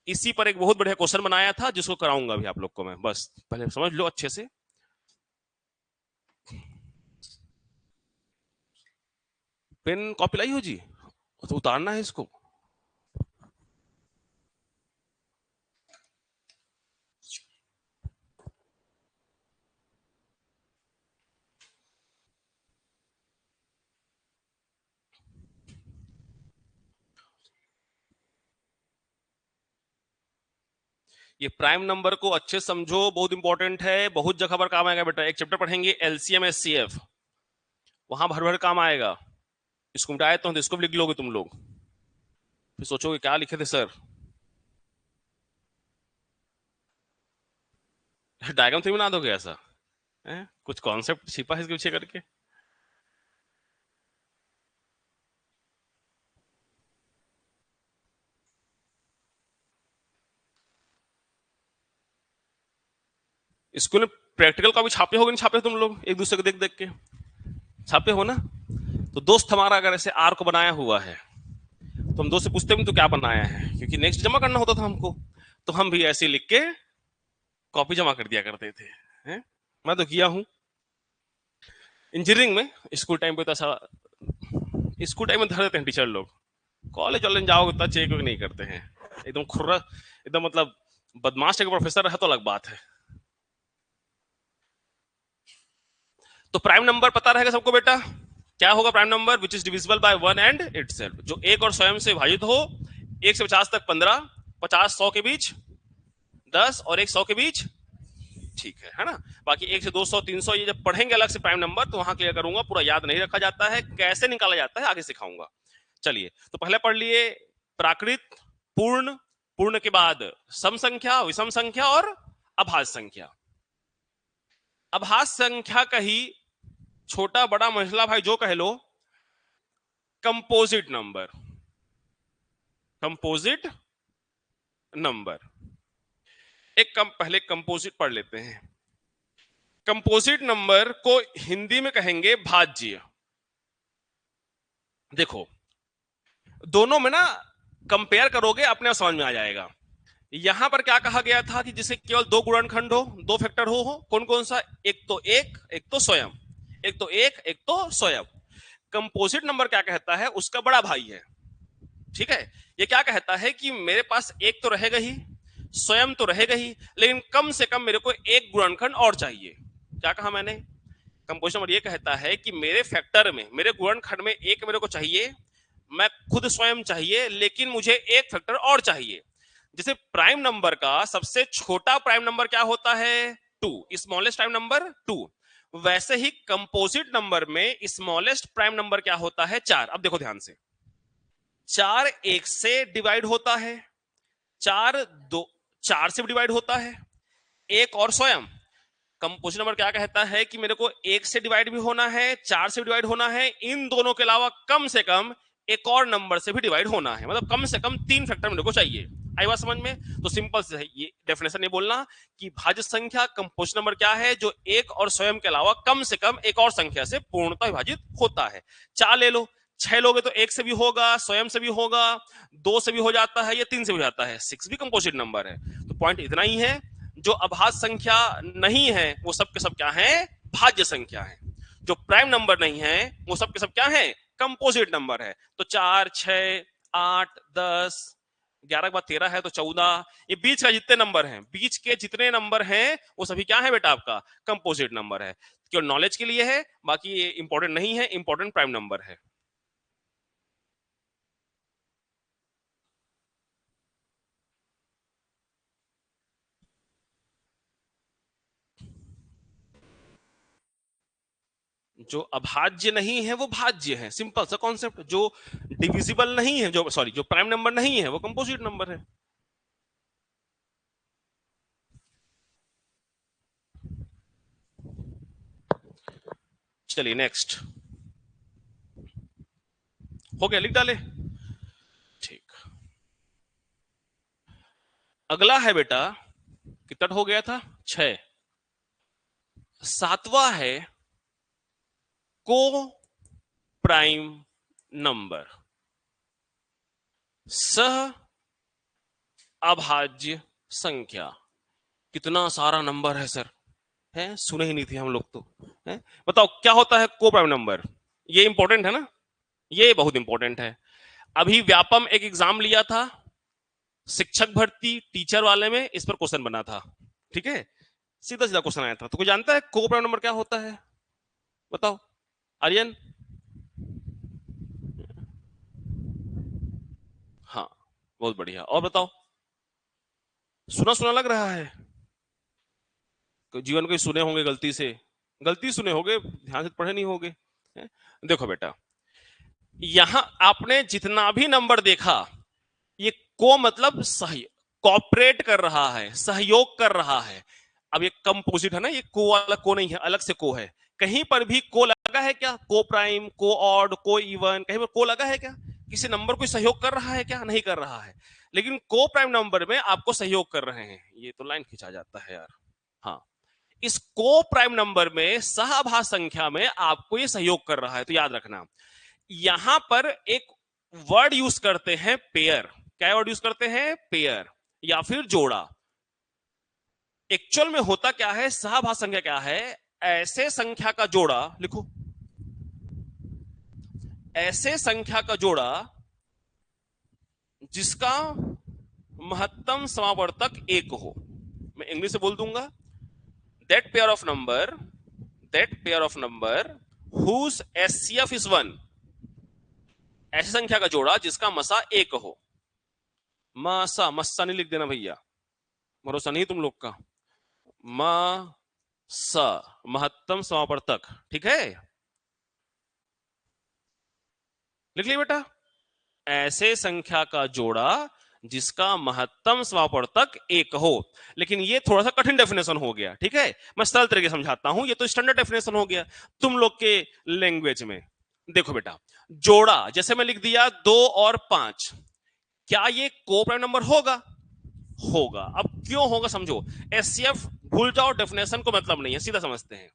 इसी पर एक बहुत बढ़िया क्वेश्चन बनाया था, जिसको कराऊंगा अभी आप लोग को मैं। बस पहले समझ लो अच्छे से। पेन कॉपी लाई हो जी? तो उतारना है इसको। ये प्राइम नंबर को अच्छे समझो, बहुत इंपॉर्टेंट है, बहुत जगह पर काम आएगा बेटा। एक चैप्टर पढ़ेंगे एलसीएम एचसीएफ, वहां भर भर काम आएगा। इसको मिटाए तो इसको भी लिख लोगे तुम लोग, फिर सोचोगे क्या लिखे थे सर। डायग्राम थ्री बना दोगे ऐसा है? कुछ कॉन्सेप्ट छिपा है इसके पीछे करके। स्कूल में प्रैक्टिकल का भी छापे हो, नहीं छापे तुम लोग? एक दूसरे को देख देख के छापे हो ना? तो दोस्त हमारा अगर ऐसे आर को बनाया हुआ है, तो हम दोस्त से पूछते हैं तो क्या बनाया है, क्योंकि नेक्स्ट जमा करना होता था हमको। तो हम भी ऐसे लिख के कॉपी जमा कर दिया करते थे, हैं? मैं तो किया हूं इंजीनियरिंग में। स्कूल टाइम पे तो ऐसा, स्कूल टाइम में धर देते हैं टीचर लोग। कॉलेज वाले जाओगे तो चेक नहीं करते हैं। एकदम खुर्रा, एकदम मतलब बदमाश एक प्रोफेसर है तो अलग बात है। तो प्राइम नंबर पता रहेगा सबको बेटा? क्या होगा prime number? Which is divisible bye 1 and itself, जो एक और स्वयं से विभाजित हो। 1 से 50 तक 15, 50 100 के बीच 10, और 1 100 के बीच, ठीक है ना? बाकी 1 से 200 300 ये जब पढ़ेंगे अलग से प्राइम नंबर, तो वहां क्लियर करूंगा। पूरा याद नहीं रखा जाता है, कैसे निकाला जाता है आगे सिखाऊंगा। चलिए, तो पहले पढ़ लिए प्राकृत, पूर्ण, पूर्ण के बाद सम संख्या, विषम संख्या और अभाज्य संख्या। अभाज्य संख्या का ही छोटा बड़ा मंझला भाई जो कह लो, कंपोजिट नंबर। कंपोजिट नंबर एक पहले कंपोजिट पढ़ लेते हैं। कंपोजिट नंबर को हिंदी में कहेंगे भाज्य। देखो, दोनों में ना कंपेयर करोगे अपने आप समझ में आ जाएगा। यहां पर क्या कहा गया था कि जिसे केवल 2 गुणनखंड हो, 2 फैक्टर हो। कौन कौन सा? एक तो एक तो स्वयं। एक तो एक तो स्वयं। कंपोजिट नंबर क्या कहता है? उसका बड़ा भाई है। ठीक है, ये क्या कहता है कि मेरे पास एक तो रहेगा ही, स्वयं तो रहेगा ही, लेकिन कम से कम मेरे को एक गुणनखंड और चाहिए। क्या कहा मैंने? कंपोजिट नंबर ये कहता है कि मेरे फैक्टर में, मेरे गुणनखंड में एक मेरे को चाहिए, मैं खुद स्वयं चाहिए, लेकिन मुझे एक फैक्टर और चाहिए। जैसे प्राइम नंबर का सबसे छोटा प्राइम नंबर क्या होता है? 2, स्मॉलेस्ट प्राइम नंबर 2। वैसे ही कंपोजिट नंबर में स्मॉलेस्ट प्राइम नंबर क्या होता है? 4। अब देखो ध्यान से, 4 1 से डिवाइड होता है, 4 2 4 से डिवाइड होता है, एक और स्वयं। कंपोजिट नंबर क्या कहता है कि मेरे को 1 से डिवाइड भी होना है, 4 से डिवाइड होना है, इन दोनों के अलावा कम से कम एक और नंबर से भी डिवाइड होना है। मतलब कम से कम 3 फैक्टर मेरे को चाहिए। आई बात समझ में? तो सिंपल से ये डेफिनेशन ये बोलना कि भाज्य संख्या कंपोजिट नंबर क्या है? जो एक और स्वयं के अलावा कम से कम एक और संख्या से पूर्णतः विभाजित होता है। 4 ले लो, 6 लोगे तो 1 से भी होगा, स्वयं से भी होगा, 2 से भी हो जाता है, या 3 से भी हो जाता है। 6 भी कंपोजिट नंबर है। तो पॉइंट इतना ही है, जो अभाज्य संख्या नहीं है वो सब के सब क्या है, भाज्य संख्या है। जो प्राइम नंबर नहीं है वो सब के सब क्या है, कंपोजिट नंबर है। तो 4, 6, 8, 10, 11 के बाद 13 है तो 14, ये बीच का जितने नंबर हैं, बीच के जितने नंबर हैं वो सभी क्या है बेटा, आपका कंपोजिट नंबर है। केवल नॉलेज के लिए है, बाकी ये इंपॉर्टेंट नहीं है, इंपॉर्टेंट प्राइम नंबर है। जो अभाज्य नहीं है वो भाज्य है, सिंपल सा कॉन्सेप्ट। जो डिविजिबल नहीं है, जो सॉरी जो प्राइम नंबर नहीं है वो कंपोजिट नंबर है। चलिए नेक्स्ट, हो गया, लिख डाले, ठीक। अगला है बेटा, कितना हो गया था, 6। 7वां है को प्राइम नंबर, सह अभाज्य संख्या। कितना सारा नंबर है सर, है सुने ही नहीं थे हम लोग तो, है? बताओ क्या होता है को प्राइम नंबर, ये इंपॉर्टेंट है ना, ये बहुत इंपॉर्टेंट है। अभी व्यापम एक एग्जाम लिया था, शिक्षक भर्ती टीचर वाले में, इस पर क्वेश्चन बना था, ठीक है, सीधा सीधा क्वेश्चन आया था। तो कोई जानता है को प्राइम नंबर क्या होता है, बताओ आर्यन। हाँ, बहुत बढ़िया, और बताओ, सुना सुना लग रहा है, जीवन को सुने होंगे गलती से, गलती सुने होंगे, ध्यान से पढ़े नहीं होंगे। देखो बेटा, यहां आपने जितना भी नंबर देखा, ये को मतलब सही कॉपरेट कर रहा है, सहयोग कर रहा है। अब ये कंपोजिट है ना, ये को वाला को नहीं है, अलग से को है। कहीं पर भी को लगा है क्या, को प्राइम, को ऑड, को इवन, कहीं पर को लगा है क्या, किसी नंबर को सहयोग कर रहा है क्या, नहीं कर रहा है। लेकिन को प्राइम नंबर में आपको सहयोग कर रहे हैं, ये तो लाइन खिंचा जाता है यार। हाँ, इस को प्राइम नंबर में सहअभाज्य संख्या में आपको ये सहयोग कर रहा है। तो याद रखना, यहां पर एक वर्ड यूज करते हैं पेयर। क्या वर्ड यूज करते हैं, पेयर या फिर जोड़ा। एक्चुअल में होता क्या है, सहअभाज्य संख्या क्या है, ऐसे संख्या का जोड़ा, लिखो, ऐसे संख्या का जोड़ा जिसका महत्तम समावर्तक 1 हो। मैं इंग्लिश से बोल दूंगा, that pair of number, that pair of number whose HCF is 1। ऐसी संख्या का जोड़ा जिसका मसा 1 हो। मसा, मस्सा नहीं लिख देना भैया, भरोसा नहीं तुम लोग का। म स, महत्तम समावर्तक, ठीक है, लिख लिया बेटा। ऐसे संख्या का जोड़ा जिसका महत्तम समावर्तक 1 हो। लेकिन ये थोड़ा सा कठिन डेफिनेशन हो गया, ठीक है, मैं सरल तरीके से समझाता हूं, ये तो स्टैंडर्ड डेफिनेशन हो गया तुम लोग के लैंग्वेज में। देखो बेटा, जोड़ा जैसे मैं लिख दिया 2 और 5, क्या ये को प्राइम नंबर होगा, होगा। अब क्यों होगा समझो, एचसीएफ भूल जाओ, डेफिनेशन को मतलब नहीं है, सीधा समझते हैं।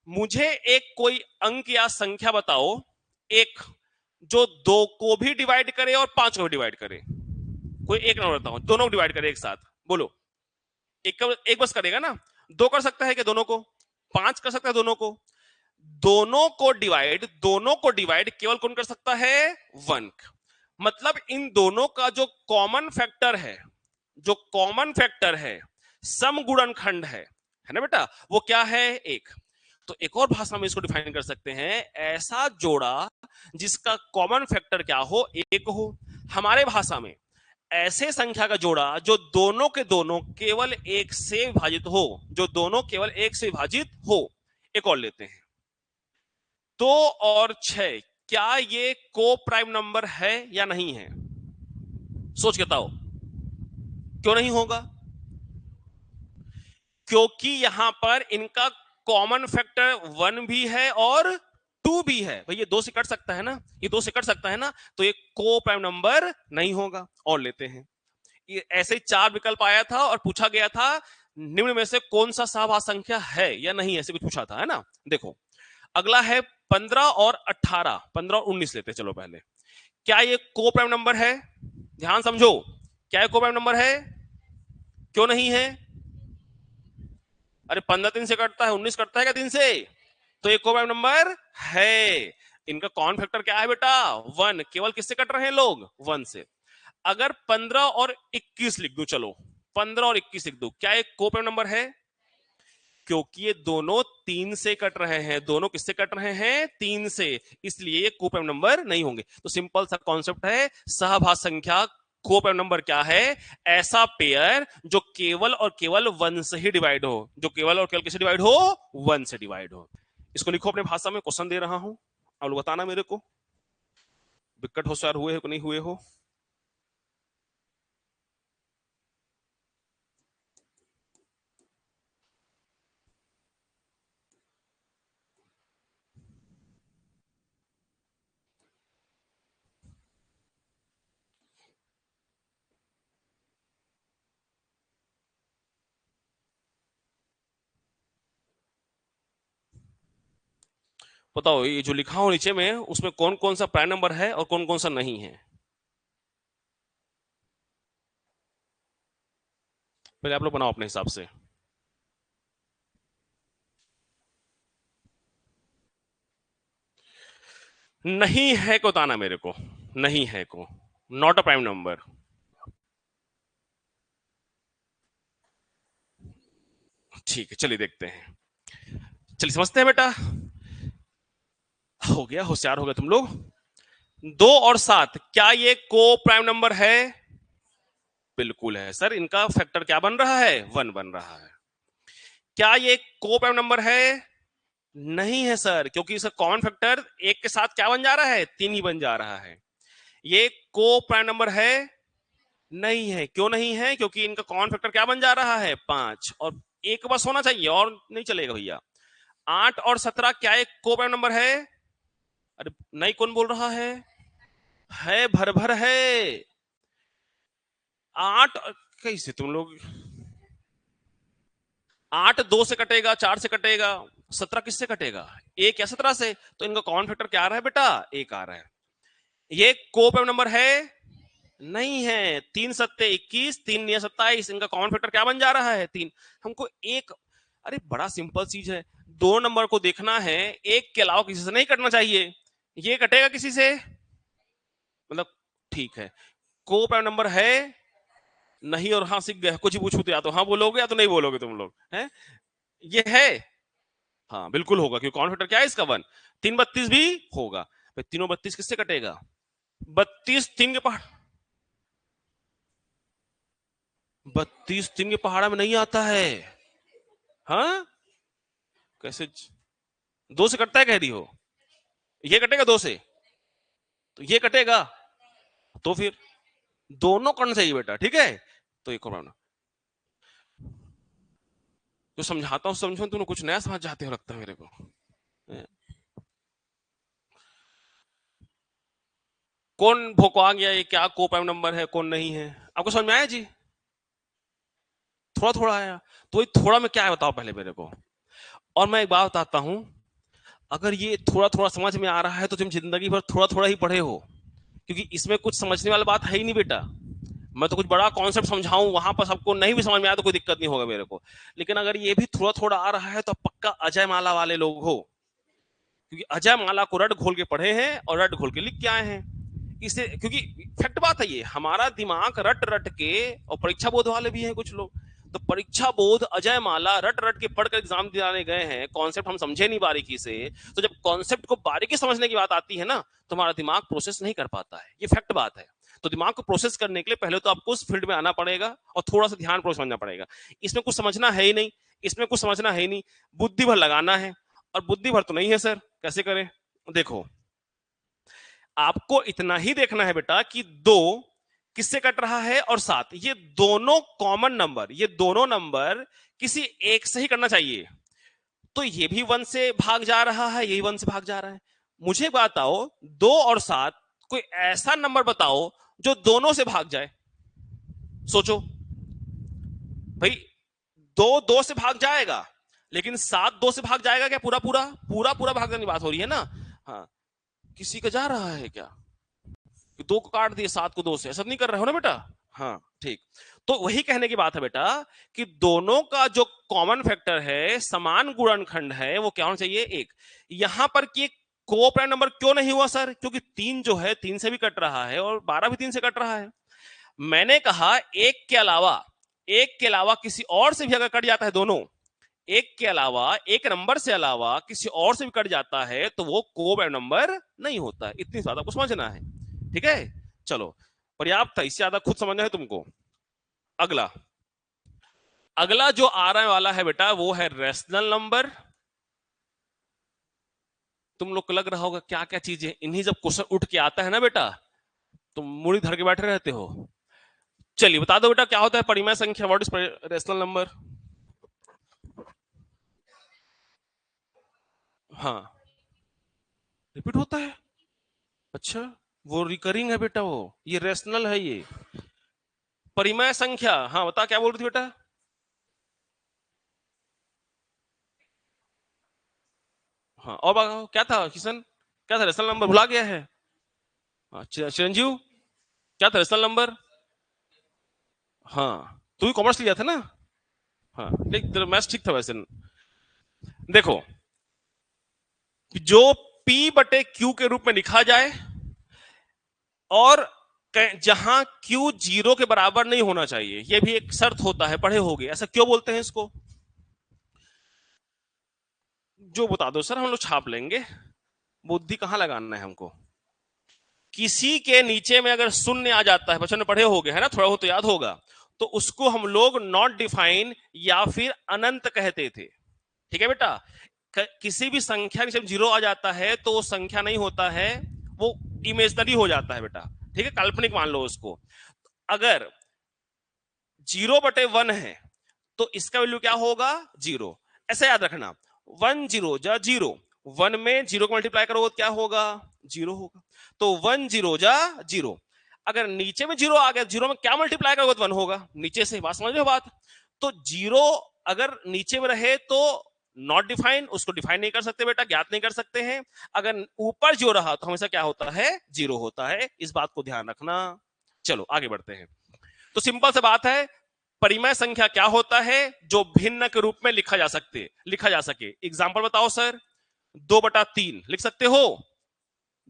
मुझे एक कोई अंक या संख्या बताओ, एक जो 2 को भी डिवाइड करे और 5 को भी डिवाइड करे। कोई एक नंबर बताओ, दोनों डिवाइड करे एक साथ, बोलो। एक बस करेगा ना, 2 कर सकता है क्या दोनों को, 5 कर सकता है दोनों को। दोनों को डिवाइड केवल कौन कर सकता है, 1। मतलब इन दोनों का जो कॉमन फैक्टर है, जो कॉमन फैक्टर है, समगुणनखंड है ना बेटा, वो क्या है, 1। तो एक और भाषा में इसको डिफाइन कर सकते हैं, ऐसा जोड़ा जिसका कॉमन फैक्टर क्या हो, 1 हो। हमारे भाषा में ऐसे संख्या का जोड़ा जो दोनों के दोनों केवल 1 से विभाजित हो, जो दोनों केवल 1 से विभाजित हो। एक और लेते हैं, 2 और 6, क्या ये को प्राइम नंबर है या नहीं है, सोच के बताओ, क्यों नहीं होगा, क्योंकि यहां पर इनका कॉमन फैक्टर 1 भी है और 2 भी है। भाई ये 2 से कट सकता है ना, ये 2 से कट सकता है ना, तो ये को प्राइम नंबर नहीं होगा। और लेते हैं, ये ऐसे 4 विकल्प आया था और पूछा गया था निम्न में से कौन सा सहअभाज्य संख्या है या नहीं, ऐसे कुछ पूछा था, है ना। देखो, अगला है 15 और 18, 15 और 19 लेते हैं, चलो पहले। क्या ये को प्राइम नंबर है? ध्यान समझो, क्या ये को प्राइम नंबर है? क्यों नहीं है? अरे 15 3 से कटता है, 19 कटता है क्या 3 से? तो ये को प्राइम नंबर है। इनका कॉमन फैक्टर क्या है बेटा? 1। केवल किससे कट रहे हैं लोग? 1 से। अगर 15 और 21 लिख दूं, चलो 15 और 21 लिख दूं, क्या ये को प्राइम नंबर है? क्योंकि ये दोनों 3 से कट रहे हैं। दोनों किससे कट रहे हैं? 3 से। इसलिए ये को प्राइम नंबर नहीं होंगे। तो सिंपल सा कॉन्सेप्ट है, सहभाज्य संख्या को प्राइम नंबर क्या है? ऐसा पेयर जो केवल और केवल 1 से ही डिवाइड हो। जो केवल और केवल किससे डिवाइड हो? 1 से डिवाइड हो। इसको लिखो अपने भाषा में, क्वेश्चन दे रहा हूं, आप लोग बताना मेरे को विकट होशियार हुए हो कि नहीं हुए हो। बताओ ये जो लिखा हो नीचे में, उसमें कौन कौन सा प्राइम नंबर है और कौन कौन सा नहीं है? पहले आप लोग बनाओ अपने हिसाब से। नहीं है को बताना मेरे को। नहीं है को, नॉट अ प्राइम नंबर। ठीक है, चलिए देखते हैं। चलिए समझते हैं बेटा। हो गया, होशियार हो गए तुम लोग। 2 और 7 क्या ये को प्राइम नंबर है? बिल्कुल है सर। इनका फैक्टर क्या बन रहा है? 1 बन रहा है। क्या ये को प्राइम नंबर है? नहीं है सर, क्योंकि इसका कॉमन फैक्टर 1 के साथ क्या बन जा रहा है? 3 ही बन जा रहा है। ये को प्राइम नंबर है? नहीं है। क्यों नहीं है? क्योंकि इनका कॉमन फैक्टर क्या बन जा रहा है? 5। और एक बस होना चाहिए, और नहीं चलेगा भैया। 8 और 17 क्या एक को प्राइम नंबर है? अरे नहीं, कौन बोल रहा है भर भर है। 8 कैसे तुम लोग? 8 2 से कटेगा, 4 से कटेगा, 17 किससे कटेगा? 1 या 17 से। तो इनका कॉमन फैक्टर क्या आ रहा है बेटा? 1 आ रहा है। ये को प्राइम नंबर है? नहीं है। 3 सत्ते 21, 3 या 27। इनका कॉमन फैक्टर क्या बन जा रहा है? 3। हमको एक, अरे बड़ा सिंपल चीज है। 2 नंबर को देखना है, एक के अलावा किसी से नहीं कटना चाहिए। ये कटेगा किसी से? मतलब ठीक है। को प्राइम नंबर है? नहीं और हाँ सीख गए। कुछ ही पूछू तो या तो हाँ बोलोगे या तो नहीं बोलोगे तुम लोग हैं। ये है? हाँ बिल्कुल होगा, क्योंकि कॉमन फैक्टर क्या है इसका? 1। 3 32 भी होगा। भाई तीनों 32 किससे कटेगा? 32 3 के पहाड़, 32 3 के पहाड़ा में नहीं आता है। हाँ कैसे? 2 से कटता है कह रही हो? ये कटेगा 2 से, तो ये कटेगा, तो फिर दोनों करना चाहिए बेटा, ठीक है। तो एक और जो समझाता हूँ समझो, तुम कुछ नया समझ जाते हो लगता है मेरे को। कौन भोकवा गया ये क्या को प्राइम नंबर है कौन नहीं है? आपको समझ में आया जी? थोड़ा थोड़ा आया। तो ये थोड़ा में क्या है बताओ पहले मेरे को। और मैं एक बात बताता हूं, अगर ये थोड़ा थोड़ा समझ में आ रहा है तो तुम जिंदगी भर थोड़ा थोड़ा ही पढ़े हो, क्योंकि इसमें कुछ समझने वाली बात है ही नहीं बेटा। मैं तो कुछ बड़ा कॉन्सेप्ट समझाऊं, वहां पर सबको नहीं भी समझ में आया तो कोई दिक्कत नहीं होगा मेरे को। लेकिन अगर ये भी थोड़ा थोड़ा आ रहा है तो पक्का अजय माला वाले लोग हो, क्योंकि अजय माला को रट घोल के पढ़े हैं और रट घोल के लिख के आए हैं। इसे क्योंकि फैक्ट बात है ये, हमारा दिमाग रट रट के, और परीक्षा बोध वाले भी हैं कुछ लोग, तो परीक्षा बोध अजय माला रट रट के पढ़कर एग्जाम दिलाने गए हैं, कॉन्सेप्ट हम समझे नहीं बारीकी से। तो जब कॉन्सेप्ट को बारीकी समझने की बात आती है ना, तो हमारा दिमाग प्रोसेस नहीं कर पाता है। ये फैक्ट बात है। तो दिमाग को प्रोसेस करने के लिए पहले तो आपको उस फील्ड में आना पड़ेगा और थोड़ा सा ध्यान प्रोसेस समझना पड़ेगा। इसमें कुछ समझना है ही नहीं, इसमें कुछ समझना है ही नहीं, बुद्धि भर लगाना है। और बुद्धि भर तो नहीं है सर, कैसे करें? देखो, आपको इतना ही देखना है बेटा कि 2 किससे कट रहा है और 7, ये दोनों कॉमन नंबर, ये दोनों नंबर किसी एक से ही करना चाहिए। तो ये भी 1 से भाग जा रहा है, यही 1 से भाग जा रहा है। मुझे बताओ 2 और 7 कोई ऐसा नंबर बताओ जो दोनों से भाग जाए। सोचो भाई, 2 2 से भाग जाएगा, लेकिन 7 2 से भाग जाएगा क्या? पूरा पूरा पूरा पूरा भागने की बात हो रही है ना। हाँ, किसी का जा रहा है क्या? 2 को काट दिए 7 को 2 से, ऐसा नहीं कर रहे हो ना बेटा? हाँ ठीक। तो वही कहने की बात है बेटा कि दोनों का जो कॉमन फैक्टर है, समान गुणनखंड है, वो क्या होना चाहिए? 1। यहां पर कि कोऑपरेंट नंबर क्यों नहीं हुआ सर? क्योंकि 3 जो है 3 से भी कट रहा है और 12 भी 3 से कट रहा है। मैंने कहा एक के अलावा किसी और से भी अगर कट जाता है दोनों, एक के अलावा, एक नंबर से अलावा किसी और से भी कट जाता है तो वो कोऑपरेंट नंबर नहीं होता है। इतनी ज्यादा कुछ समझना है, ठीक है? चलो, पर्याप्त है, इससे ज्यादा खुद समझना है तुमको। अगला अगला जो आने वाला है बेटा वो है रेशनल नंबर। तुम लोग को लग रहा होगा क्या क्या चीजें, इन्हीं जब क्वेश्चन उठ के आता है ना बेटा, तुम मुड़ी धर के बैठे रहते हो। चलिए बता दो बेटा क्या होता है परिमेय संख्या, व्हाट इज रेशनल नंबर? हाँ, रिपीट होता है। अच्छा, वो रिकरिंग है बेटा, वो ये रेशनल है ये परिमेय संख्या। हाँ बता क्या बोल रही थी बेटा? हाँ और बताओ क्या था किशन, क्या था रेशनल नंबर? भुला गया है? हाँ, चिरंजीव क्या था रेशनल नंबर? हाँ, तू भी कॉमर्स लिया था ना? हाँ ठीक, तेरा मैथ्स ठीक था वैसे। देखो, जो P बटे Q के रूप में लिखा जाए और जहां Q 0 के बराबर नहीं होना चाहिए, यह भी एक शर्त होता है, पढ़े होगे। ऐसा क्यों बोलते हैं इसको? जो बता दो सर, हम लोग छाप लेंगे, बुद्धि कहां लगाना है हमको। किसी के नीचे में अगर शून्य आ जाता है, बच्चों ने पढ़े होगे है ना, थोड़ा हो तो याद होगा, तो उसको हम लोग नॉट डिफाइन या फिर अनंत कहते थे। ठीक है बेटा? किसी भी संख्या के जब 0 आ जाता है तो वो संख्या नहीं होता है, वो इमेजनरी हो जाता है बेटा। ठीक है, काल्पनिक मान लो उसको। अगर 0/1 है तो इसका वैल्यू क्या होगा? 0। ऐसा याद रखना, 1 0 जा 0, 1 में 0 को मल्टीप्लाई करोगे तो क्या होगा? 0 होगा। तो 1 0 जा 0। अगर नीचे में 0 आ गया, 0 में क्या मल्टीप्लाई करोगे तो 1 होगा नीचे से। बात समझ रहे हो बात? तो 0 अगर नीचे में रहे तो नॉट डिफाइन, उसको डिफाइन नहीं कर सकते बेटा, ज्ञात नहीं कर सकते हैं। अगर ऊपर जो रहा तो हमेशा क्या होता है? 0 होता है। इस बात को ध्यान रखना। चलो आगे बढ़ते हैं। तो सिंपल सी बात है, परिमेय संख्या क्या होता है? जो भिन्न के रूप में लिखा जा सके। एग्जाम्पल बताओ सर। 2/3 लिख सकते हो,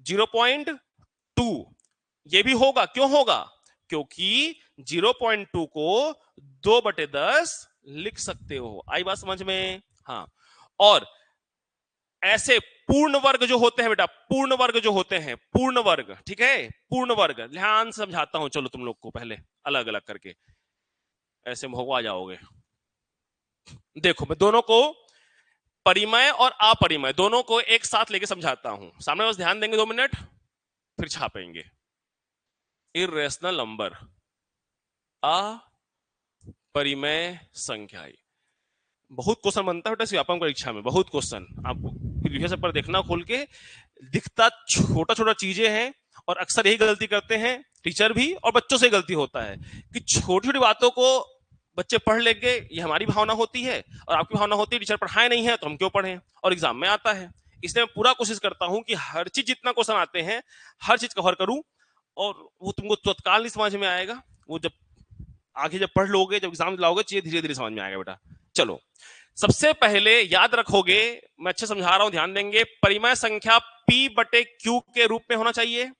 0.2 ये भी होगा। क्यों होगा? क्योंकि 0.2 को 2/10 लिख सकते हो। आई बात समझ में? हाँ। और ऐसे पूर्ण वर्ग जो होते हैं बेटा, पूर्ण वर्ग जो होते हैं, पूर्ण वर्ग, ठीक है, पूर्ण वर्ग, ध्यान से समझाता हूं चलो तुम लोग को, पहले अलग अलग करके, ऐसे भगवा जाओगे। देखो मैं दोनों को, परिमय और अपरिमय, दोनों को एक साथ लेके समझाता हूं। सामने बस ध्यान देंगे 2 मिनट, फिर छापेंगे। इर्रेशनल नंबर, अपरिमय संख्या, बहुत क्वेश्चन बनता है बेटा व्यापम परीक्षा में, बहुत क्वेश्चन। आप प्रीवियस पेपर देखना खोल के, दिखता छोटा छोटा चीजें हैं और अक्सर यही गलती करते हैं टीचर भी, और बच्चों से गलती होता है कि छोटी छोटी बातों को बच्चे पढ़ लेंगे। ये हमारी भावना होती है और आपकी भावना होती है टीचर पढ़ाए नहीं है तो हम क्यों पढ़ें, और एग्जाम में आता है। इसलिए मैं पूरा कोशिश करता हूं कि हर चीज, जितना क्वेश्चन आते हैं हर चीज कवर करूं, और वो तुमको तत्काल नहीं समझ में आएगा, वो जब आगे जब पढ़ लोगे, जब एग्जाम दिलाओगे, चीजें धीरे धीरे समझ में आएगा बेटा। चलो, सबसे पहले याद रखोगे, मैं अच्छे समझा रहा हूं, ध्यान देंगे, परिमेय संख्या P/Q के रूप में होना चाहिए,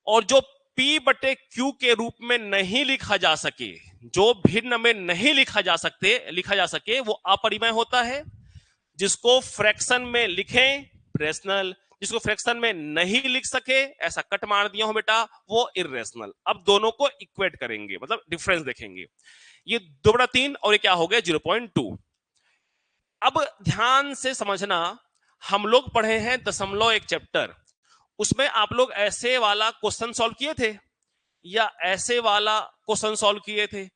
और जो P/Q के रूप में नहीं लिखा जा सके, जो भिन्न में नहीं लिखा जा सके वो अपरिमेय होता है। जिसको फ्रैक्शन में लिखें, रेशनल। जिसको फ्रैक्शन में नहीं लिख सके, ऐसा कट मार दिया हो बेटा, वो इर्रेशनल। अब दोनों को इक्वेट करेंगे, मतलब डिफरेंस देखेंगे। ये 2/3 और ये क्या हो गया? 0.2। अब ध्यान से समझना, हम लोग पढ़े हैं दशमलव एक चैप्टर, उसमें आप लोग ऐसे वाला क्वेश्चन सॉल्व किए थे या ऐसे वाला क्वेश्चन सॉल्व किए थे?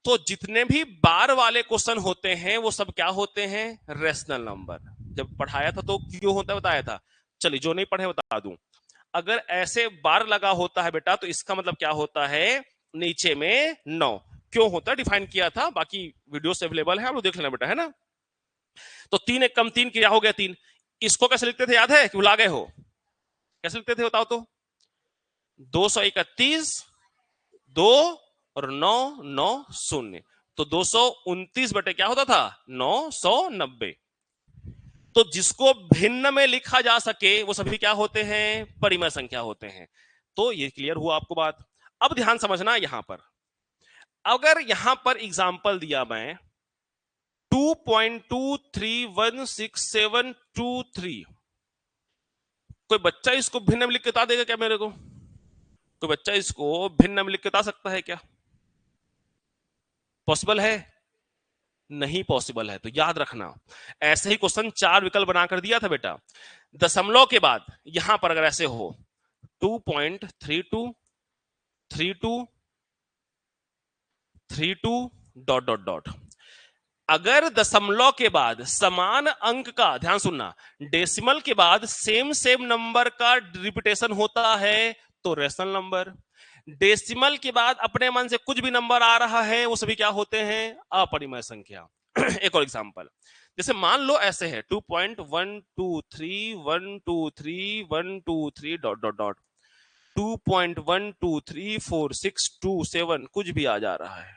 तो जितने भी बार वाले क्वेश्चन होते हैं वो सब क्या होते हैं? Rational number. जब पढ़ाया था तो क्यों होता है बताया था। चलिए जो नहीं पढ़े बता दूं, अगर ऐसे बार लगा होता है बेटा तो इसका मतलब क्या होता है? नीचे में 9 क्यों होता है, डिफाइन किया था, बाकी वीडियो से अवेलेबल है, आप लोग देख लेना बेटा, है ना। तो 3 एक कम 3 क्या हो गया 3। इसको कैसे लिखते थे याद है कि भुला गए हो? कैसे लिखते थे बताओ तो? 231 2 और 9 9 0, तो 229 बटे क्या होता था 990। तो जिसको भिन्न में लिखा जा सके वो सभी क्या होते हैं परिमेय संख्या होते हैं। तो ये क्लियर हुआ आपको बात। अब ध्यान समझना यहां पर, अगर यहां पर एग्जाम्पल दिया मैं 2.231672 कोई बच्चा इसको भिन्न में लिख के बता देगा क्या मेरे को? कोई बच्चा इसको भिन्न में लिख के बता सकता है क्या? पॉसिबल है? नहीं पॉसिबल है। तो याद रखना, ऐसे ही क्वेश्चन 4 विकल्प बनाकर दिया था बेटा। दशमलव के बाद यहां पर अगर ऐसे हो 2.3232 डॉट डॉट डॉट, अगर दशमलव के बाद समान अंक का, ध्यान सुनना, डेसिमल के बाद सेम सेम नंबर का रिपीटेशन होता है तो रेशनल नंबर। डेसिमल के बाद अपने मन से कुछ भी नंबर आ रहा है वो सभी क्या होते हैं अपरिमेय संख्या। एक और एग्जांपल, जैसे मान लो ऐसे है 2.123 डॉट डॉट डॉट 2.1234627 कुछ भी आ जा रहा है,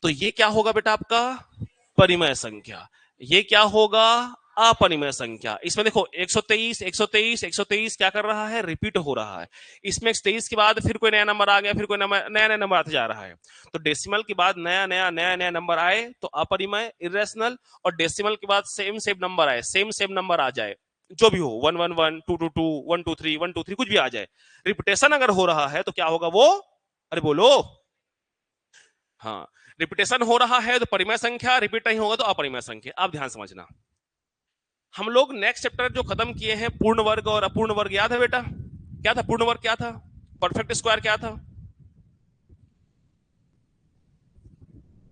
तो ये क्या होगा बेटा आपका परिमेय संख्या। ये क्या होगा अपरिमेय संख्या। इसमें देखो 123 123 123 क्या कर रहा है रिपीट हो रहा है। इसमें 123 के बाद फिर कोई नया नंबर आ गया, फिर कोई नया नया नंबर आते जा रहा है। तो डेसिमल के बाद नया नया नया नया नंबर आए तो अपरिमेय इरेशनल, और डेसिमल के बाद सेम सेम नंबर आए, सेम सेम नंबर आ जाए, जो भी हो 111 222 123 123 कुछ भी आ जाए, रिपीटेशन अगर हो रहा है तो क्या होगा वो, अरे बोलो। हाँ, रिपीटेशन हो रहा है तो परिमेय संख्या, रिपीट नहीं होगा तो अपरिमेय संख्या। आप ध्यान समझना, हम लोग नेक्स्ट चैप्टर जो खत्म किए हैं पूर्ण वर्ग और अपूर्ण वर्ग, याद है बेटा? क्या था पूर्ण वर्ग, क्या था परफेक्ट स्क्वायर, क्या था?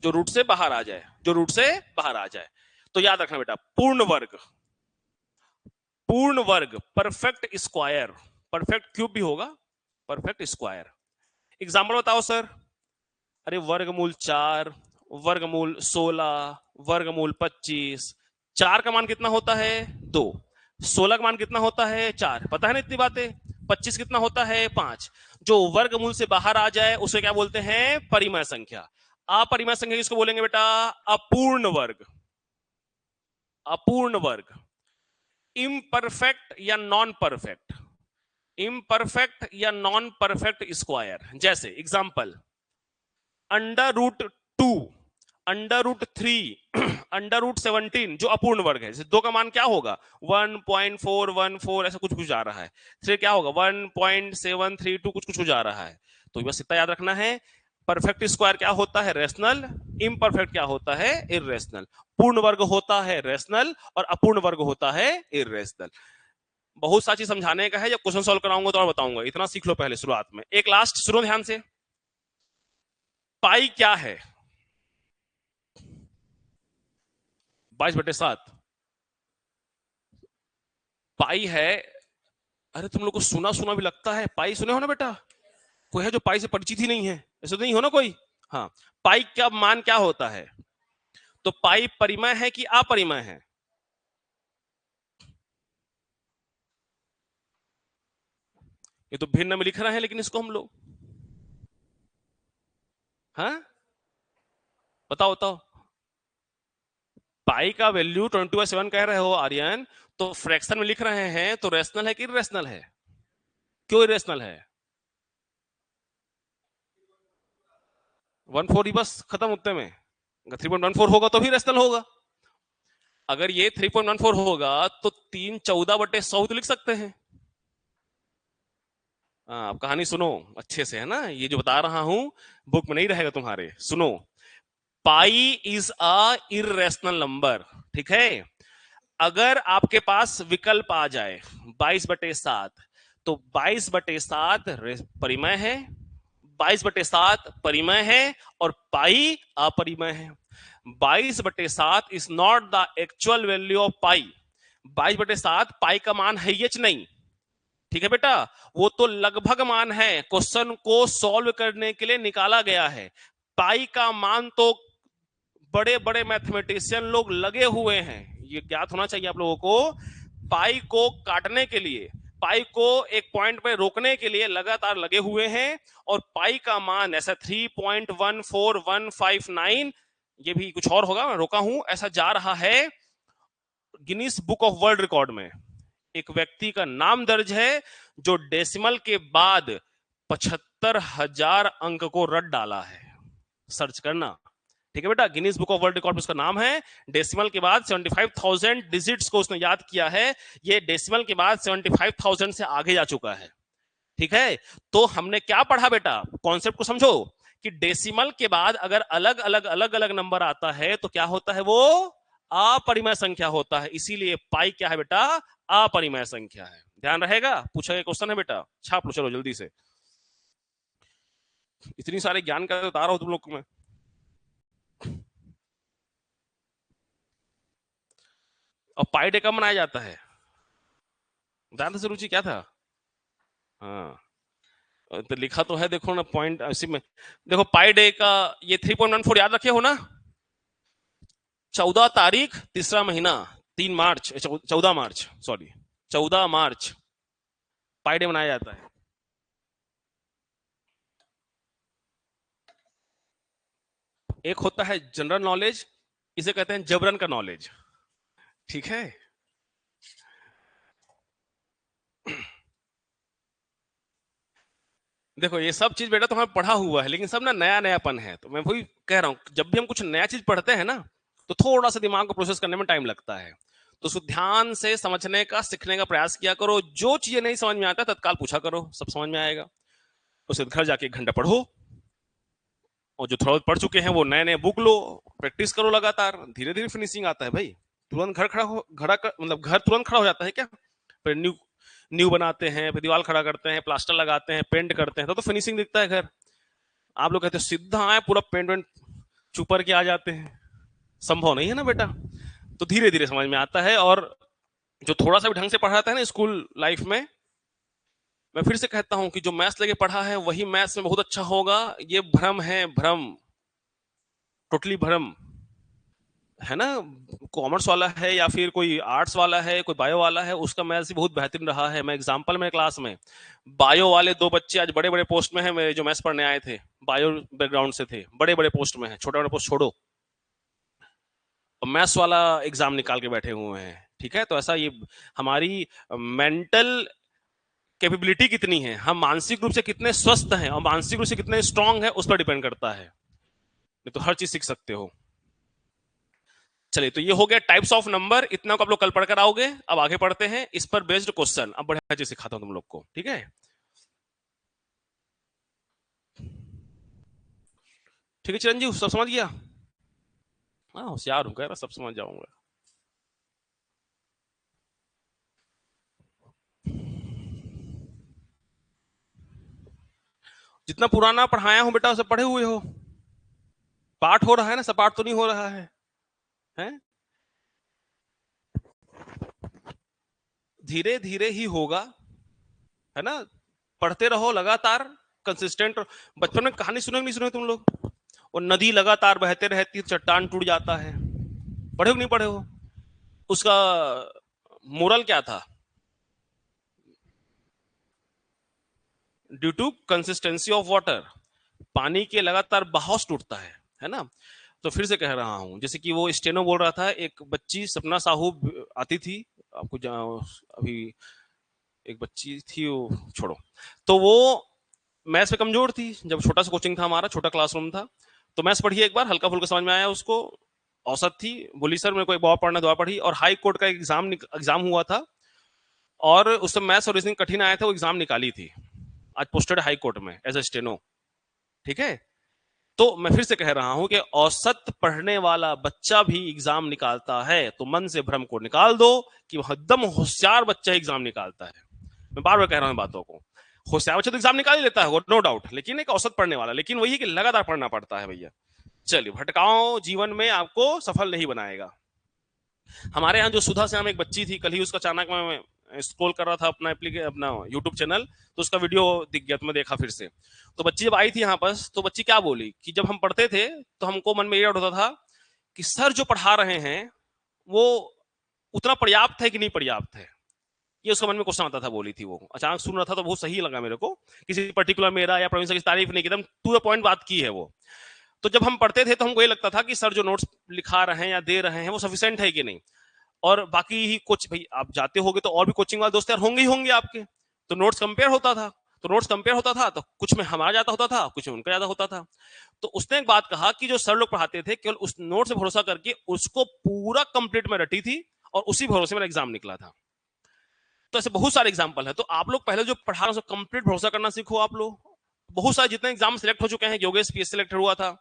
जो रूट से बाहर आ जाए, जो रूट से बाहर आ जाए। तो याद रखना बेटा, पूर्ण वर्ग, पूर्ण वर्ग परफेक्ट स्क्वायर, परफेक्ट क्यूब भी होगा, परफेक्ट स्क्वायर। एग्जाम्पल बताओ सर। अरे वर्गमूल 4, वर्गमूल 16, वर्गमूल 25। 4 का मान कितना होता है 2, 16 का मान कितना होता है 4, पता है ना इतनी बातें। 25 कितना होता है 5। जो वर्गमूल से बाहर आ जाए उसे क्या बोलते हैं परिमेय संख्या। अपरिमेय संख्या किसको बोलेंगे बेटा अपूर्ण वर्ग, अपूर्ण वर्ग। इम्परफेक्ट या नॉन परफेक्ट, इम्परफेक्ट या नॉन परफेक्ट स्क्वायर। जैसे example under root 2, under root 3, under root 17 जो अपूर्ण वर्ग है। जैसे 2 का मान क्या होगा 1.414, ऐसा कुछ कुछ आ रहा है। 3 क्या होगा 1.732 कुछ कुछ जा रहा है। तो बस इतना याद रखना है, परफेक्ट स्क्वायर क्या होता है रेशनल, इम्परफेक्ट क्या होता है इरेशनल। पूर्ण वर्ग होता है रेशनल और अपूर्ण वर्ग होता है इरेशनल। बहुत सारी चीज समझाने का है, जब क्वेश्चन सॉल्व कराऊंगा तो और बताऊंगा, इतना सीख लो पहले शुरुआत में। एक लास्ट सुनो ध्यान से, पाई क्या है 22/7 पाई है। अरे तुम लोग को सुना सुना भी लगता है, पाई सुने हो ना बेटा? कोई है जो पाई से परिचित ही नहीं है? ऐसा तो नहीं हो ना कोई? हाँ, पाई का मान क्या होता है? तो पाई परिमेय है कि अपरिमेय है? ये तो भिन्न में लिख रहे हैं लेकिन इसको हम लोग, हाँ बताओ बताओ। पाई का वैल्यू 20/7 कह रहे हो आर्यन, तो फ्रैक्शन में लिख रहे हैं तो रेशनल है कि इरेशनल है? क्यों इरेशनल है? 1/4 ही बस, खत्म उत्तर में। 3.14 होगा तो भी रेशनल होगा। अगर ये 3.14 होगा तो 3/14/100 तो लिख सकते हैं। आप कहानी सुनो अच्छे से, है ना? ये जो बता रहा हूं बुक में नहीं रहेगा तुम्हारे, सुनो। Pi is a irrational number, ठीक है? अगर आपके पास विकल्प आ जाए 22/7, तो 22/7 परिमेय है, 22/7 परिमेय है और पाई अपरिमेय है। 22/7 is not the actual value of pi. 22/7 pi का मान है ही नहीं, ठीक है बेटा? वो तो लगभग मान है, क्वेश्चन को सॉल्व करने के लिए निकाला गया है। पाई का मान तो बड़े बड़े मैथमेटिशियन लोग लगे हुए हैं, ये ज्ञात होना चाहिए आप लोगों को, पाई को काटने के लिए, पाई को एक पॉइंट पे रोकने के लिए लगातार लगे हुए हैं। और पाई का मान ऐसा 3.14159, ये भी कुछ और होगा, मैं रोका हूं, ऐसा जा रहा है Guinness book of world record में। एक व्यक्ति का नाम दर्ज है जो डेसिमल के बाद 75,000 अंक को रट डाला है। सर्च करना, ठीक है बेटा, Guinness book of world record में उसका नाम है। डेसिमल के बाद 75,000 डिजिट्स को उसने याद किया है। ये डेसिमल के बाद 75,000 से आगे जा चुका है, ठीक है। तो हमने क्या पढ़ा बेटा, कॉन्सेप्ट को समझो कि डेसिमल के बाद अगर अलग अलग नंबर आता है तो क्या होता है, वो अपरिमेय संख्या होता है। इसीलिए पाई क्या है बेटा, अपरिमेय संख्या है। ध्यान रहेगा, पूछा गया क्वेश्चन है बेटा, छाप लो चलो जल्दी से। इतनी सारे ज्ञान का बता रहा हूं तुम लोग को मैं। और पाई डे कब मनाया जाता है, जानते से रुचि क्या था? हाँ तो लिखा तो है, देखो ना पॉइंट इसी में, देखो पाई डे का ये 3.14 याद रखे हो ना, 14 तारीख तीसरा महीना, 3 मार्च 14 मार्च, सॉरी 14 मार्च पाई डे मनाया जाता है। एक होता है जनरल नॉलेज, इसे कहते हैं जबरन का नॉलेज, ठीक है। देखो ये सब चीज बेटा तो हमें पढ़ा हुआ है, लेकिन सब ना नया नयापन है। तो मैं वही कह रहा हूं, जब भी हम कुछ नया चीज पढ़ते हैं ना, तो थोड़ा सा दिमाग को प्रोसेस करने में टाइम लगता है। तो उसको ध्यान से समझने का, सीखने का प्रयास किया करो। जो चीजें नहीं समझ में आता तत्काल पूछा करो, सब समझ में आएगा। उसे घर जाके 1 घंटा पढ़ो, और जो थोड़ा पढ़ चुके हैं वो नए नए बुक लो, प्रैक्टिस करो लगातार, धीरे धीरे फिनिशिंग आता है भाई। तुरंत घर खड़ा हो, मतलब घर तुरंत खड़ा हो जाता है क्या? फिर न्यू न्यू बनाते हैं, फिर दीवार खड़ा करते हैं, प्लास्टर लगाते हैं, पेंट करते हैं, तो फिनिशिंग दिखता है घर। आप लोग कहते हैं सीधा आए पूरा पेंट वेंट चुपर के आ जाते हैं, संभव नहीं है ना बेटा। तो धीरे धीरे समझ में आता है। और जो थोड़ा सा भी ढंग से पढ़ाता है ना स्कूल लाइफ में, मैं फिर से कहता हूं कि जो मैथ्स लेके पढ़ा है वही मैथ्स में बहुत अच्छा होगा। ये भ्रम है, भ्रम, टोटली भ्रम है ना। कॉमर्स वाला है या फिर कोई आर्ट्स वाला है, कोई बायो वाला है, उसका मैथ्स ही बहुत बेहतरीन रहा है। मैं एग्जांपल में क्लास में, बायो वाले 2 बच्चे आज बड़े बड़े पोस्ट में हैं, मेरे जो मैथ्स पढ़ने आए थे, बायो बैकग्राउंड से थे, बड़े बड़े पोस्ट में है, छोटे बड़े पोस्ट छोड़ो, मैथ्स वाला एग्जाम निकाल के बैठे हुए हैं, ठीक है। तो ऐसा ये हमारी मेंटल कैपेबिलिटी कितनी है, हम मानसिक रूप से कितने स्वस्थ हैं और मानसिक रूप से कितने स्ट्रांग है, उस पर डिपेंड करता है। नहीं तो हर चीज सीख सकते हो। चलिए, तो ये हो गया टाइप्स ऑफ नंबर, इतना को आप लोग कल पढ़कर आओगे। अब आगे पढ़ते हैं इस पर बेस्ड क्वेश्चन। अब बढ़िया चीज सिखाता हूं तुम लोग को, ठीक है। ठीक है चिरंजीव, सब समझ गया? हाँ होशियार हूं, कह रहा सब समझ जाऊंगा। जितना पुराना पढ़ाया हूं बेटा, सब पढ़े हुए हो। पाठ हो रहा है ना, सब पाठ तो नहीं हो रहा है, हैं? धीरे धीरे ही होगा, है ना। पढ़ते रहो लगातार, कंसिस्टेंट। बचपन में कहानी सुने नहीं सुने तुम लोग, और नदी लगातार बहते रहती है, चट्टान टूट जाता है, पढ़े हो नहीं पढ़े हो? उसका मोरल क्या था? Due to consistency of water, पानी के लगातार बहाव से टूटता है ना। तो फिर से कह रहा हूं, जैसे कि वो स्टेनो बोल रहा था, एक बच्ची सपना साहू आती थी, आपको अभी एक बच्ची थी, वो छोड़ो। तो वो मैथ्स में कमजोर थी, जब छोटा सा कोचिंग था हमारा, छोटा क्लासरूम था, तो मैथ्स पढ़ी एक बार, हल्का फुल्का समझ में आया उसको, औसत थी, बोली सर मेरे को एक बार पढ़ना, दुआ पढ़ी। और हाई कोर्ट का एग्जाम हुआ था, और उस समय मैथ्स और रीजनिंग कठिन आया था, वो एग्जाम निकाली थी, आज पोस्टेड हाई कोर्ट में एज ए स्टेनो, ठीक है। तो मैं फिर से कह रहा हूं कि औसत पढ़ने वाला बच्चा भी एग्जाम निकालता है, तो मन से भ्रम को निकाल दो कि वह एकदम होशियार बच्चा एग्जाम निकालता है। मैं बार बार कह रहा हूं बातों को, होशियार बच्चा तो एग्जाम निकाल ही लेता है नो डाउट, लेकिन एक औसत पढ़ने वाला, लेकिन वही कि लगातार पढ़ना पड़ता है भैया। चलिए, भटकाओ जीवन में आपको सफल नहीं बनाएगा। हमारे यहाँ जो सुधा श्याम एक बच्ची थी, कल ही उसका अचानक मैं स्क्रॉल कर रहा था अपना यूट्यूब चैनल, तो उसका वीडियो दिख गया, तो मैं देखा फिर से। तो बच्ची जब आई थी यहाँ पर, तो बच्ची क्या बोली कि जब हम पढ़ते थे तो हमको मन में ये डाउट होता था कि सर जो पढ़ा रहे हैं वो उतना पर्याप्त है कि नहीं पर्याप्त है, ये उसके मन में क्वेश्चन आता था। बोली थी वो, अचानक सुन रहा था तो बहुत सही लगा मेरे को, किसी पर्टिकुलर मेरा या प्रवीण सर की तारीफ नहीं, एकदम टू द पॉइंट बात की है वो। तो जब हम पढ़ते थे तो हमको ये लगता था कि सर जो नोट्स लिखा रहे हैं या दे रहे हैं वो सफिशिएंट है कि नहीं। और बाकी ही कुछ, भाई आप जाते होगे तो और भी कोचिंग वाले दोस्त यार होंगे ही होंगे आपके, तो नोट्स कंपेयर होता था। तो नोट्स कंपेयर होता था तो कुछ में हमारा ज्यादा होता था, कुछ में उनका ज्यादा होता था। तो उसने एक बात कहा कि जो सर लोग पढ़ाते थे केवल उस नोट से भरोसा करके उसको पूरा कंप्लीट में रटी थी और उसी भरोसे में एग्जाम निकला था। तो ऐसे बहुत सारे एग्जाम्पल है। तो आप लोग पहले जो पढ़ा रहे हो कंप्लीट भरोसा करना सीखो। आप लोग बहुत सारे जितने एग्जाम सिलेक्ट हो चुके हैं, योगेश पीएस सिलेक्ट हुआ था,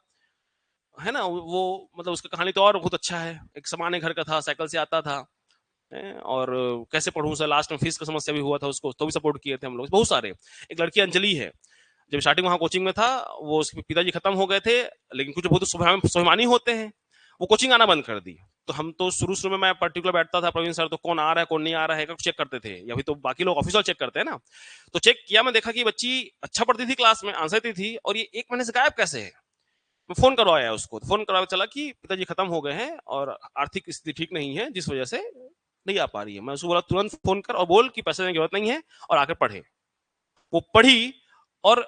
है ना, वो मतलब उसका कहानी तो और बहुत अच्छा है। एक सामान्य घर का था, साइकिल से आता था, और कैसे पढ़ूं सर, लास्ट में फीस का समस्या भी हुआ था उसको, तो भी सपोर्ट किए थे हम लोग बहुत सारे। एक लड़की अंजलि है, जब स्टार्टिंग वहां कोचिंग में था, वो उसके पिताजी खत्म हो गए थे, लेकिन कुछ बहुत स्वाभिमानी होते हैं, वो कोचिंग आना बंद कर दी। तो हम तो शुरू शुरू में मैं पर्टिकुलर बैठता था, प्रवीण सर तो कौन आ रहा है कौन नहीं आ रहा है चेक करते थे, या भी तो बाकी लोग ऑफिशियल चेक करते हैं ना। तो चेक किया, मैं देखा कि बच्ची अच्छा पढ़ती थी, क्लास में आंसर देती थी, और ये 1 महीने से गायब कैसे है। मैं फोन करवाया उसको, फोन करवा चला कि पिताजी खत्म हो गए हैं और आर्थिक स्थिति ठीक नहीं है, जिस वजह से नहीं आ पा रही है। मैं उसको बोला तुरंत फोन कर और बोल कि पैसे देने की जरूरत नहीं है और आकर पढ़े। वो पढ़ी, और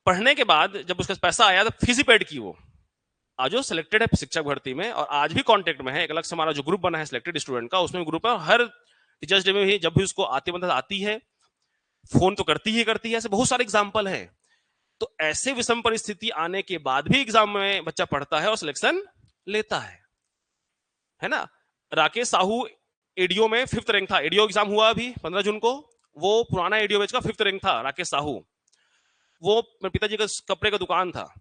पढ़ने के बाद जब उसका पैसा आया तो फीस ही पेड की वो। आज वो सिलेक्टेड है शिक्षक भर्ती में, और आज भी कांटेक्ट में है। एक अलग से हमारा जो ग्रुप बना है सिलेक्टेड स्टूडेंट का, उसमें ग्रुप है, हर टीचर्स डे में भी जब भी उसको आती मतलब आती है, फोन तो करती ही करती है। ऐसे बहुत सारे एग्जाम्पल है। तो ऐसे विषम परिस्थिति आने के बाद भी एग्जाम में बच्चा पढ़ता है और सिलेक्शन लेता है ना। राकेश साहू एडीओ में 5th रैंक था, एडीओ एग्जाम हुआ अभी 15 जून को, वो पुराना एडीओ बैच का 5th रैंक था राकेश साहू। वो मेरे पिताजी का कपड़े का दुकान था,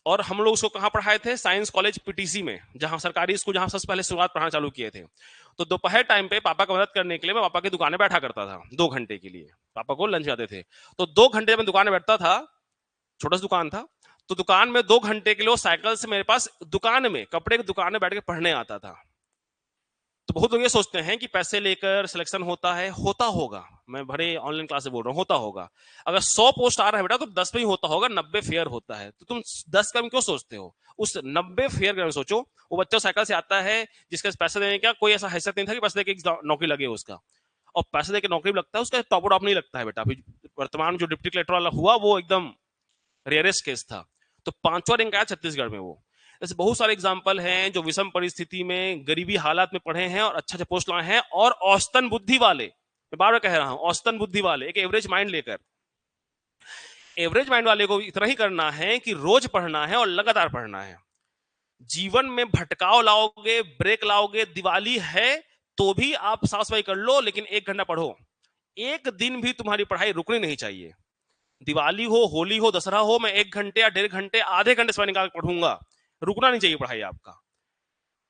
और हम लोग उसको कहाँ पढ़ाए थे, साइंस कॉलेज पीटीसी में, जहां सरकारी स्कूल, जहां सबसे पहले शुरुआत पढ़ाना चालू किए थे। तो दोपहर टाइम पे पापा का मदद करने के लिए मैं पापा की दुकान में बैठा करता था 2 घंटे के लिए, पापा को लंच आते थे। तो 2 घंटे मैं दुकान में बैठता था, छोटा सा दुकान था, तो दुकान में 2 घंटे के लिए वो साइकिल से मेरे पास दुकान में, कपड़े की दुकान में बैठ के पढ़ने आता था। तो बहुत लोग ये सोचते हैं कि पैसे लेकर सिलेक्शन होता है, होता होगा, मैं बड़े ऑनलाइन क्लास से बोल रहा हूँ, होता होगा। अगर 100 पोस्ट आ रहा है बेटा तो 10 में ही होता होगा, 90 फेयर होता है। तो तुम 10 का क्यों सोचते हो, उस 90 फेयर का सोचो। वो बच्चा साइकिल से आता है, जिसके पैसे देने का कोई ऐसा हैसियत नहीं था कि पैसे देके नौकरी लगे उसका, और पैसे देके नौकरी लगता है उसका, टॉप टॉप नहीं लगता है बेटा। अभी वर्तमान जो डिप्टी कलेक्टर वाला हुआ वो एकदम रेयरेस्ट केस था। तो 5वां रैंक आया छत्तीसगढ़ में वो। ऐसे बहुत सारे एग्जाम्पल हैं जो विषम परिस्थिति में गरीबी हालात में पढ़े हैं और अच्छा अच्छा पोस्ट लाए हैं, और औसतन बुद्धि वाले, मैं बार बार कह रहा हूं, औसतन बुद्धि वाले, एक एवरेज माइंड लेकर, एवरेज माइंड वाले को इतना ही करना है कि रोज पढ़ना है और लगातार पढ़ना है। जीवन में भटकाव लाओगे, ब्रेक लाओगे, दिवाली है तो भी आप साफ सफाई कर लो, लेकिन 1 घंटा पढ़ो। एक दिन भी तुम्हारी पढ़ाई रुकनी नहीं चाहिए। दिवाली हो, होली हो, दशहरा हो, मैं 1 घंटे या 1.5 घंटे, आधे घंटे समय निकाल पढ़ूंगा। रुकना नहीं चाहिए पढ़ाई आपका।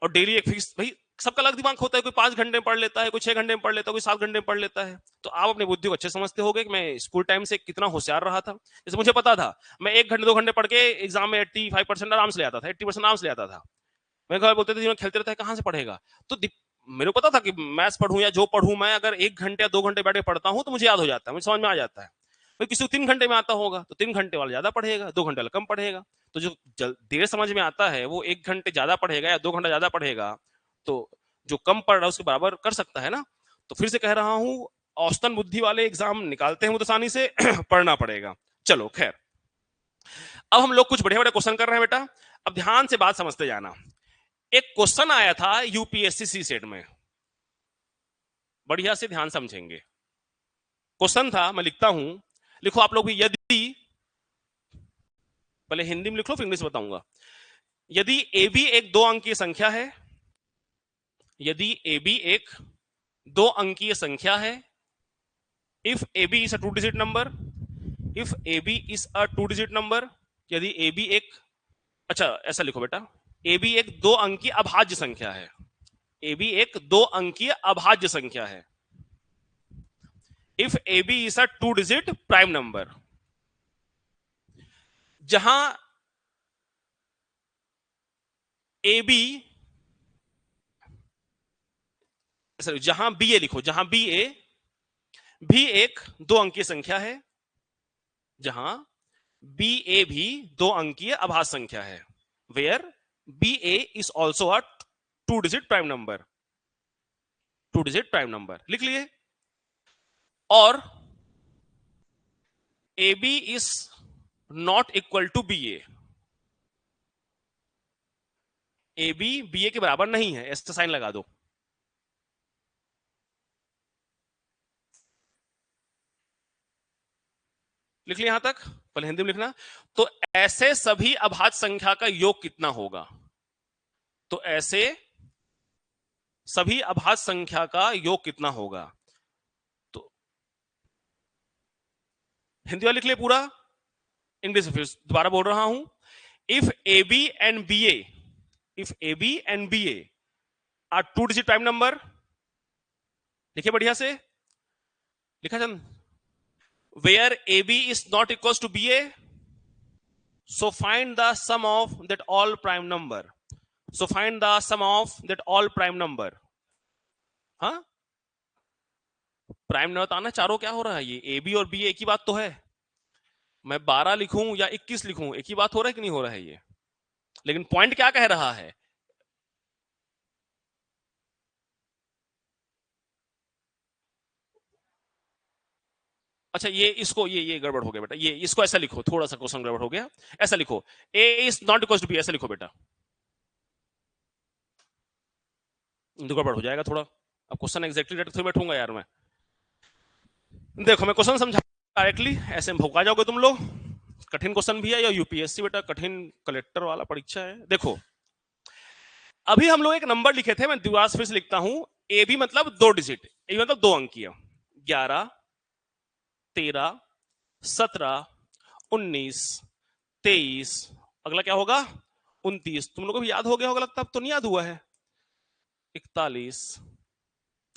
और डेली एक फिक्स, भाई सबका अलग दिमाग होता है, कोई 5 घंटे में पढ़ लेता है, कोई 6 घंटे में पढ़ लेता है, कोई 7 घंटे में पढ़ लेता है। तो आप अपनी बुद्धि को अच्छे समझते होगे कि मैं स्कूल टाइम से कितना होशियार रहा था। जैसे मुझे पता था मैं 1 घंटे 2 घंटे पढ़ के एग्जाम में 85% आराम से ले आता था, 80% आराम से ले आता था। मेरे घर बोलते थे खेलते रहता है कहां से पढ़ेगा। तो मेरे को पता था कि मैथ्स पढ़ूं या जो पढ़ूं, मैं अगर 1 घंटे या 2 घंटे बैठ के पढ़ता हूं तो मुझे याद हो जाता है, मुझे समझ में आ जाता है। भाई किसी को 3 घंटे में आता होगा तो 3 घंटे वाला ज्यादा पढ़ेगा, 2 घंटे वाला कम पढ़ेगा। तो जो देर समझ में आता है वो 1 घंटे ज्यादा पढ़ेगा या 2 घंटा ज्यादा पढ़ेगा, तो जो कम पढ़ रहा है उसके बराबर कर सकता है ना। तो फिर से कह रहा हूं, औसतन बुद्धि वाले एग्जाम निकालते हैं वो तो आसानी से पढ़ना पड़ेगा। चलो खैर, अब हम लोग कुछ बढ़िया बढ़िया क्वेश्चन कर रहे हैं बेटा, अब ध्यान से बात समझते जाना। एक क्वेश्चन आया था यूपीएससी सी सेट में, बढ़िया से ध्यान समझेंगे। क्वेश्चन था, मैं लिखता हूं, लिखो आप लोग भी, यदि, पहले हिंदी में लिख लो फिर इंग्लिश बताऊंगा। यदि ए बी एक 2 अंकीय संख्या है, यदि ए बी एक 2 अंकीय संख्या है, if A B is a 2 digit number, if A B is a 2 digit number, यदि ए बी एक, अच्छा ऐसा लिखो बेटा, ए बी एक 2 अंकीय अभाज्य संख्या है, ए बी एक 2 अंकीय अभाज्य संख्या है, if A B is a 2 digit prime number. जहां ए बी, जहां बी ए लिखो, जहां बी ए भी एक 2 अंकीय संख्या है, जहां बी ए भी 2 अंकीय अभाज्य संख्या है, where B A is also a 2 digit prime number, 2 digit prime number लिख लिए। और A B is not equal to B A B B A के बराबर नहीं है, ऐसा साइन लगा दो। लिख लिया यहां तक, पहले हिंदी में लिखना। तो ऐसे सभी अभाज्य संख्या का योग कितना होगा? तो ऐसे सभी अभाज्य संख्या का योग कितना होगा? तो हिंदी वाला लिख लिया पूरा, इंग्लिश फिर दोबारा बोल रहा हूं। If A B and B A, if A B and B A are 2 digit prime number, लिखिए बढ़िया से, लिखा चंद। Where A B is not equal to B A, so find the sum of that all prime number, so find the sum of that all prime number। हाँ, prime number आना चारों क्या हो रहा है, ये ए बी और B एक ही बात तो है। मैं 12 लिखूं या 21 लिखूं, एक ही बात हो रहा है कि नहीं हो रहा है ये? लेकिन पॉइंट क्या कह रहा है? अच्छा, ये इसको ये गड़बड़ हो गया बेटा, ये इसको ऐसा लिखो, थोड़ा सा क्वेश्चन गड़बड़ हो गया। ऐसा लिखो, A is not equal to B, ऐसा लिखो बेटा, तो गड़बड़ हो जाएगा थोड़ा। अब क्वेश्चन एग्जैक्टली डायरेक्ट थोड़ी बैठूंगा यार मैं। देखो मैं क्वेश्चन समझा डायरेक्टली, ऐसे में भौंका जाओगे तुम लोग। कठिन क्वेश्चन भी है, या यूपीएससी बेटा कठिन कलेक्टर वाला परीक्षा है। देखो अभी हम लोग एक नंबर लिखे थे, मैं दोबारा फिर से लिखता हूं। ए बी मतलब 2 डिजिट, ए मतलब 2 अंकीय, 11, 13, 17, 19, 23, अगला क्या होगा 29। तुम लोग को भी याद हो गया होगा लगता, अब तो नहीं याद हुआ है। 41,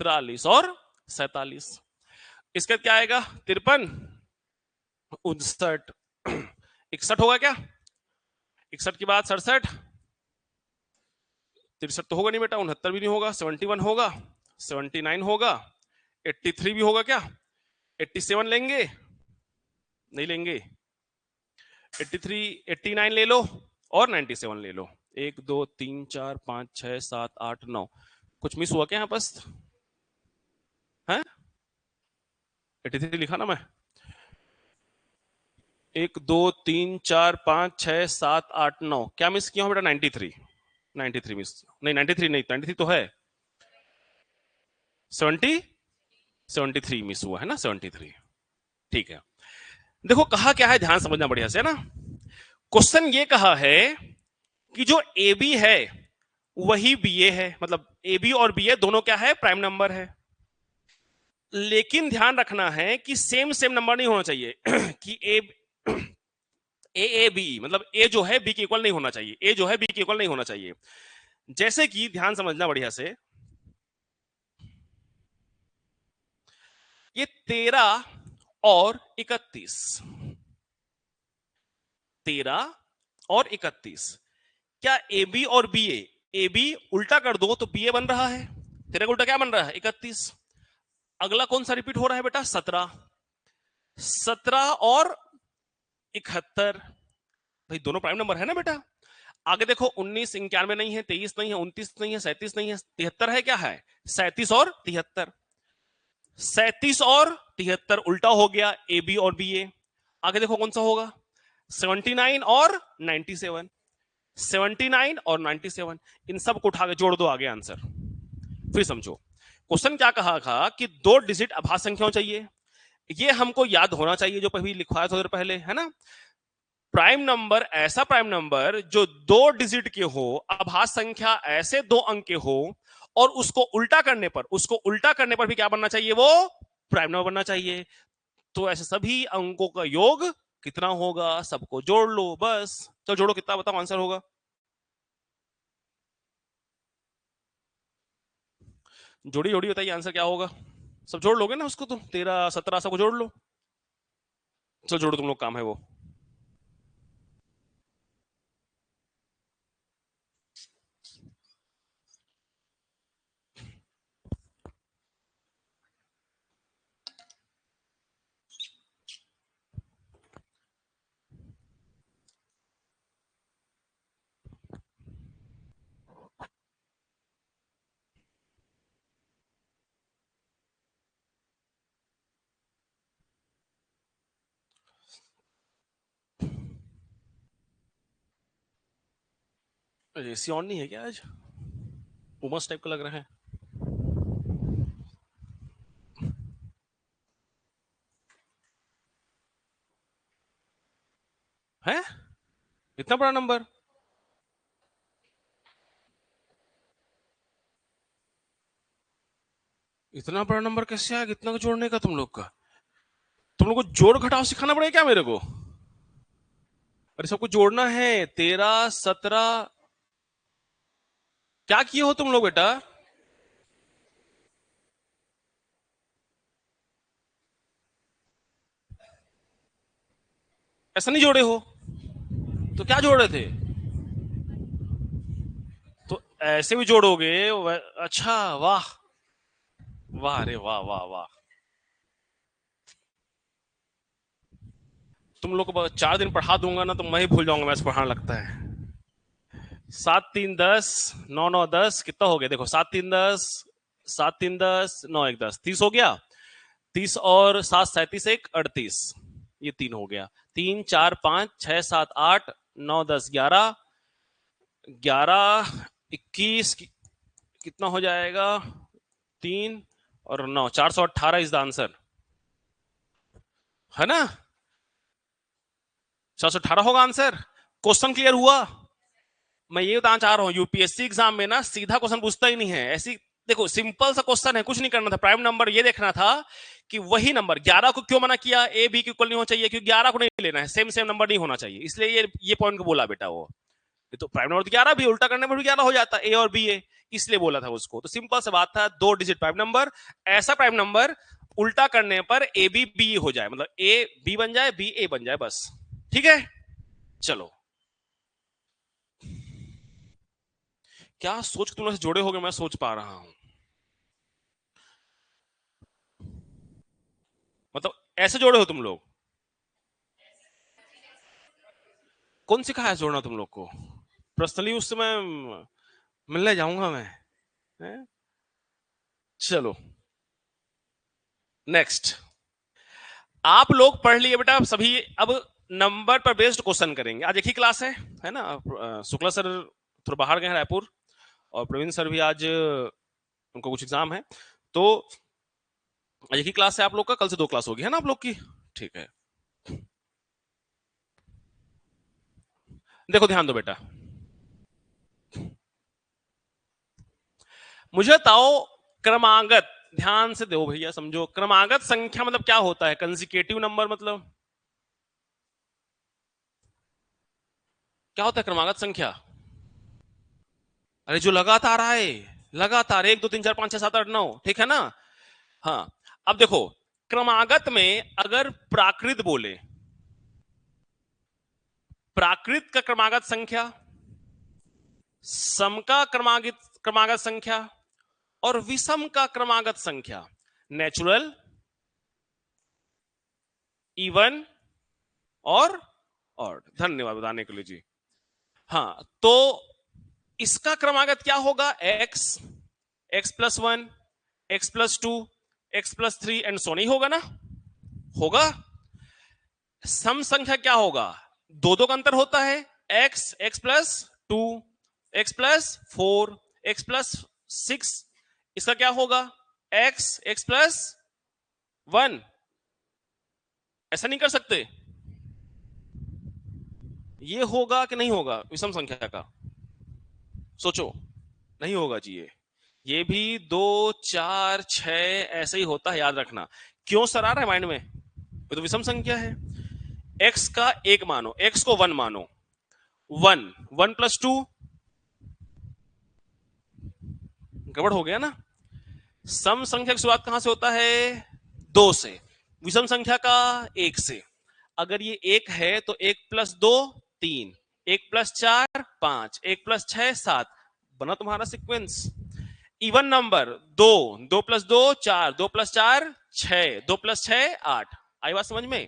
43 और 47। इसका क्या आएगा 53, 59, 61 होगा क्या? 61 के बाद 67, 63 तो होगा नहीं बेटा, 69 भी नहीं होगा, 71 होगा, 79 होगा, 83 भी होगा क्या? 87 लेंगे? नहीं लेंगे। 83, 89 ले लो और 97 ले लो। 1 2 3 4 5 6 7 8 9, कुछ मिस हुआ क्या यहाँ बस है? 83 लिखा ना मैं? 1 2 3 4 5 6 7 8 9, क्या मिस किया हूं बेटा? 93, 93 मिस नहीं, 93 नहीं, 93 तो है, 70, 73 मिस हुआ है ना, 73। ठीक है, देखो कहा क्या है, ध्यान समझना बढ़िया से, है ना। क्वेश्चन ये कहा है कि जो ए बी है वही बी ए है, मतलब ए बी और बी ए दोनों क्या है, प्राइम नंबर है। लेकिन ध्यान रखना है कि सेम सेम नंबर नहीं होना चाहिए कि ए बी मतलब ए जो है बी के इक्वल नहीं होना चाहिए, ए जो है बी के इक्वल नहीं होना चाहिए। जैसे कि ध्यान समझना बढ़िया से, ये 13 और 31, 13 और 31, क्या ए बी और बी ए बी उल्टा कर दो तो बी ए बन रहा है, 13 का उल्टा क्या बन रहा है 31। अगला कौन सा रिपीट हो रहा है बेटा 17, 17 और 71, भाई दोनों प्राइम नंबर है ना बेटा। आगे देखो 19 91 नहीं है, 23 नहीं है, 29 नहीं है, 37 नहीं है, 73 है, क्या है 37 और 73, 37 और 73 उल्टा हो गया ए बी और बी ए। आगे देखो कौन सा होगा 79 और 97, 79 और 97, इन सब को उठा के जोड़ दो, आगे आंसर। फिर समझो क्वेश्चन क्या कहा था कि 2 डिजिट अभाज्य संख्याओं चाहिए, ये हमको याद होना चाहिए जो कभी लिखवाया था पहले, है ना। प्राइम नंबर ऐसा प्राइम नंबर जो 2 डिजिट के हो, अभाज्य संख्या ऐसे 2 अंक के हो, और उसको उल्टा करने पर, उसको उल्टा करने पर भी क्या बनना चाहिए, वो प्राइम नंबर बनना चाहिए। तो ऐसे सभी अंकों का योग कितना होगा, सबको जोड़ लो बस। तो जोड़ो, कितना बताओ आंसर होगा? जोड़ी जोड़ी बताइए आंसर क्या होगा। सब जोड़ लोगे ना उसको, तो 13 17 सबको जोड़ लो। चलो जोड़ो, तुम लोग काम है वो। एसी ऑन नहीं है क्या आज? उमस टाइप का लग रहा है। है इतना बड़ा नंबर? इतना बड़ा नंबर कैसे आया इतना जोड़ने का तुम लोग का? तुम लोग को जोड़ घटाव सिखाना पड़ेगा क्या मेरे को? अरे सबको जोड़ना है। 13 17। क्या किए हो तुम लोग बेटा? ऐसा नहीं जोड़े हो तो क्या जोड़ रहे थे? तो ऐसे भी जोड़ोगे अच्छा वाह। वाह अरे वाह वाह वाह। तुम लोग को 4 दिन पढ़ा दूंगा ना तो मैं ही भूल जाऊंगा मैथ्स पढ़ाने लगता है। 7 3 10 9 9 10 कितना हो गया देखो। 7 3 10 7 3 10 9 1 10 30 हो गया। 30 और 7 37 1 38। ये 3 हो गया। 3 4 5 6 7 8 9 10 11 11 21 कितना हो जाएगा? 3 और 9 418 इज द आंसर है ना? 418 होगा आंसर। क्वेश्चन क्लियर हुआ? मैं ये बताना चाह रहा हूं यूपीएससी एग्जाम में ना सीधा क्वेश्चन पूछता ही नहीं है ऐसी। देखो सिंपल सा क्वेश्चन है कुछ नहीं करना था। प्राइम नंबर ये देखना था कि वही नंबर 11 को क्यों मना किया। ए बी के इक्वल नहीं होना चाहिए क्योंकि 11 को नहीं लेना है। सेम सेम नंबर नहीं होना चाहिए इसलिए ये पॉइंट को बोला बेटा वो। ये तो प्राइम नंबर 11 भी उल्टा करने पर भी 11 हो जाता ए और बी ए इसलिए बोला था उसको। तो सिंपल सा बात था 2 डिजिट प्राइम नंबर। ऐसा प्राइम नंबर उल्टा करने पर ए बी बी हो जाए मतलब ए बी बन जाए बी ए बन जाए बस। ठीक है चलो। क्या सोच के तुम लोग जोड़े होगे मैं सोच पा रहा हूं। मतलब ऐसे जोड़े हो तुम लोग? कौन सिखाया है जोड़ना तुम लोग को? पर्सनली उस समय मिलने जाऊंगा मैं। हैं? चलो नेक्स्ट। आप लोग पढ़ लिए बेटा सभी। अब नंबर पर बेस्ड क्वेश्चन करेंगे। आज एक ही क्लास है ना? शुक्ला सर थोड़ा बाहर गए हैं रायपुर और प्रवीण सर भी आज उनको कुछ एग्जाम है। तो आज एक ही क्लास है आप लोग का। कल से 2 क्लास होगी है ना आप लोग की? ठीक है। देखो ध्यान दो बेटा। मुझे बताओ क्रमागत। ध्यान से दो भैया समझो। क्रमागत संख्या मतलब क्या होता है? कंसिक्यूटिव नंबर मतलब क्या होता है क्रमागत संख्या? अरे जो लगातार आए। लगातार 1 2 3 4 5 6 7 8 9 ठीक है ना? हाँ। अब देखो क्रमागत में अगर प्राकृत बोले प्राकृत का क्रमागत संख्या, सम का क्रमागत संख्या और विषम का क्रमागत संख्या। नेचुरल, इवन और ऑड। धन्यवाद बताने के लिए जी। हाँ तो इसका क्रमागत क्या होगा? X, x+1, x+2, x+3 and so नहीं होगा ना? होगा। सम संख्या क्या होगा? दो दो का अंतर होता है। x, x+2, x+4, x+6। इसका क्या होगा? x, x+1। ऐसा नहीं कर सकते? ये होगा कि नहीं होगा विषम संख्या का? सोचो। नहीं होगा जी। ये भी 2 4 6 ऐसे ही होता है याद रखना। क्यों सर आ रहा है माइंड में? ये तो विषम संख्या है। x का एक मानो, x को 1 मानो। 1 1+2 गड़बड़ हो गया ना? सम संख्या की शुरुआत कहां से होता है? 2 से। विषम संख्या का 1 से। अगर ये 1 है तो 1+2 3, 1+4 5, 1+6 7 बना तुम्हारा सीक्वेंस। Even number 2, 2+2 4, 2+4 6, 2+6 8। आई बात समझ में?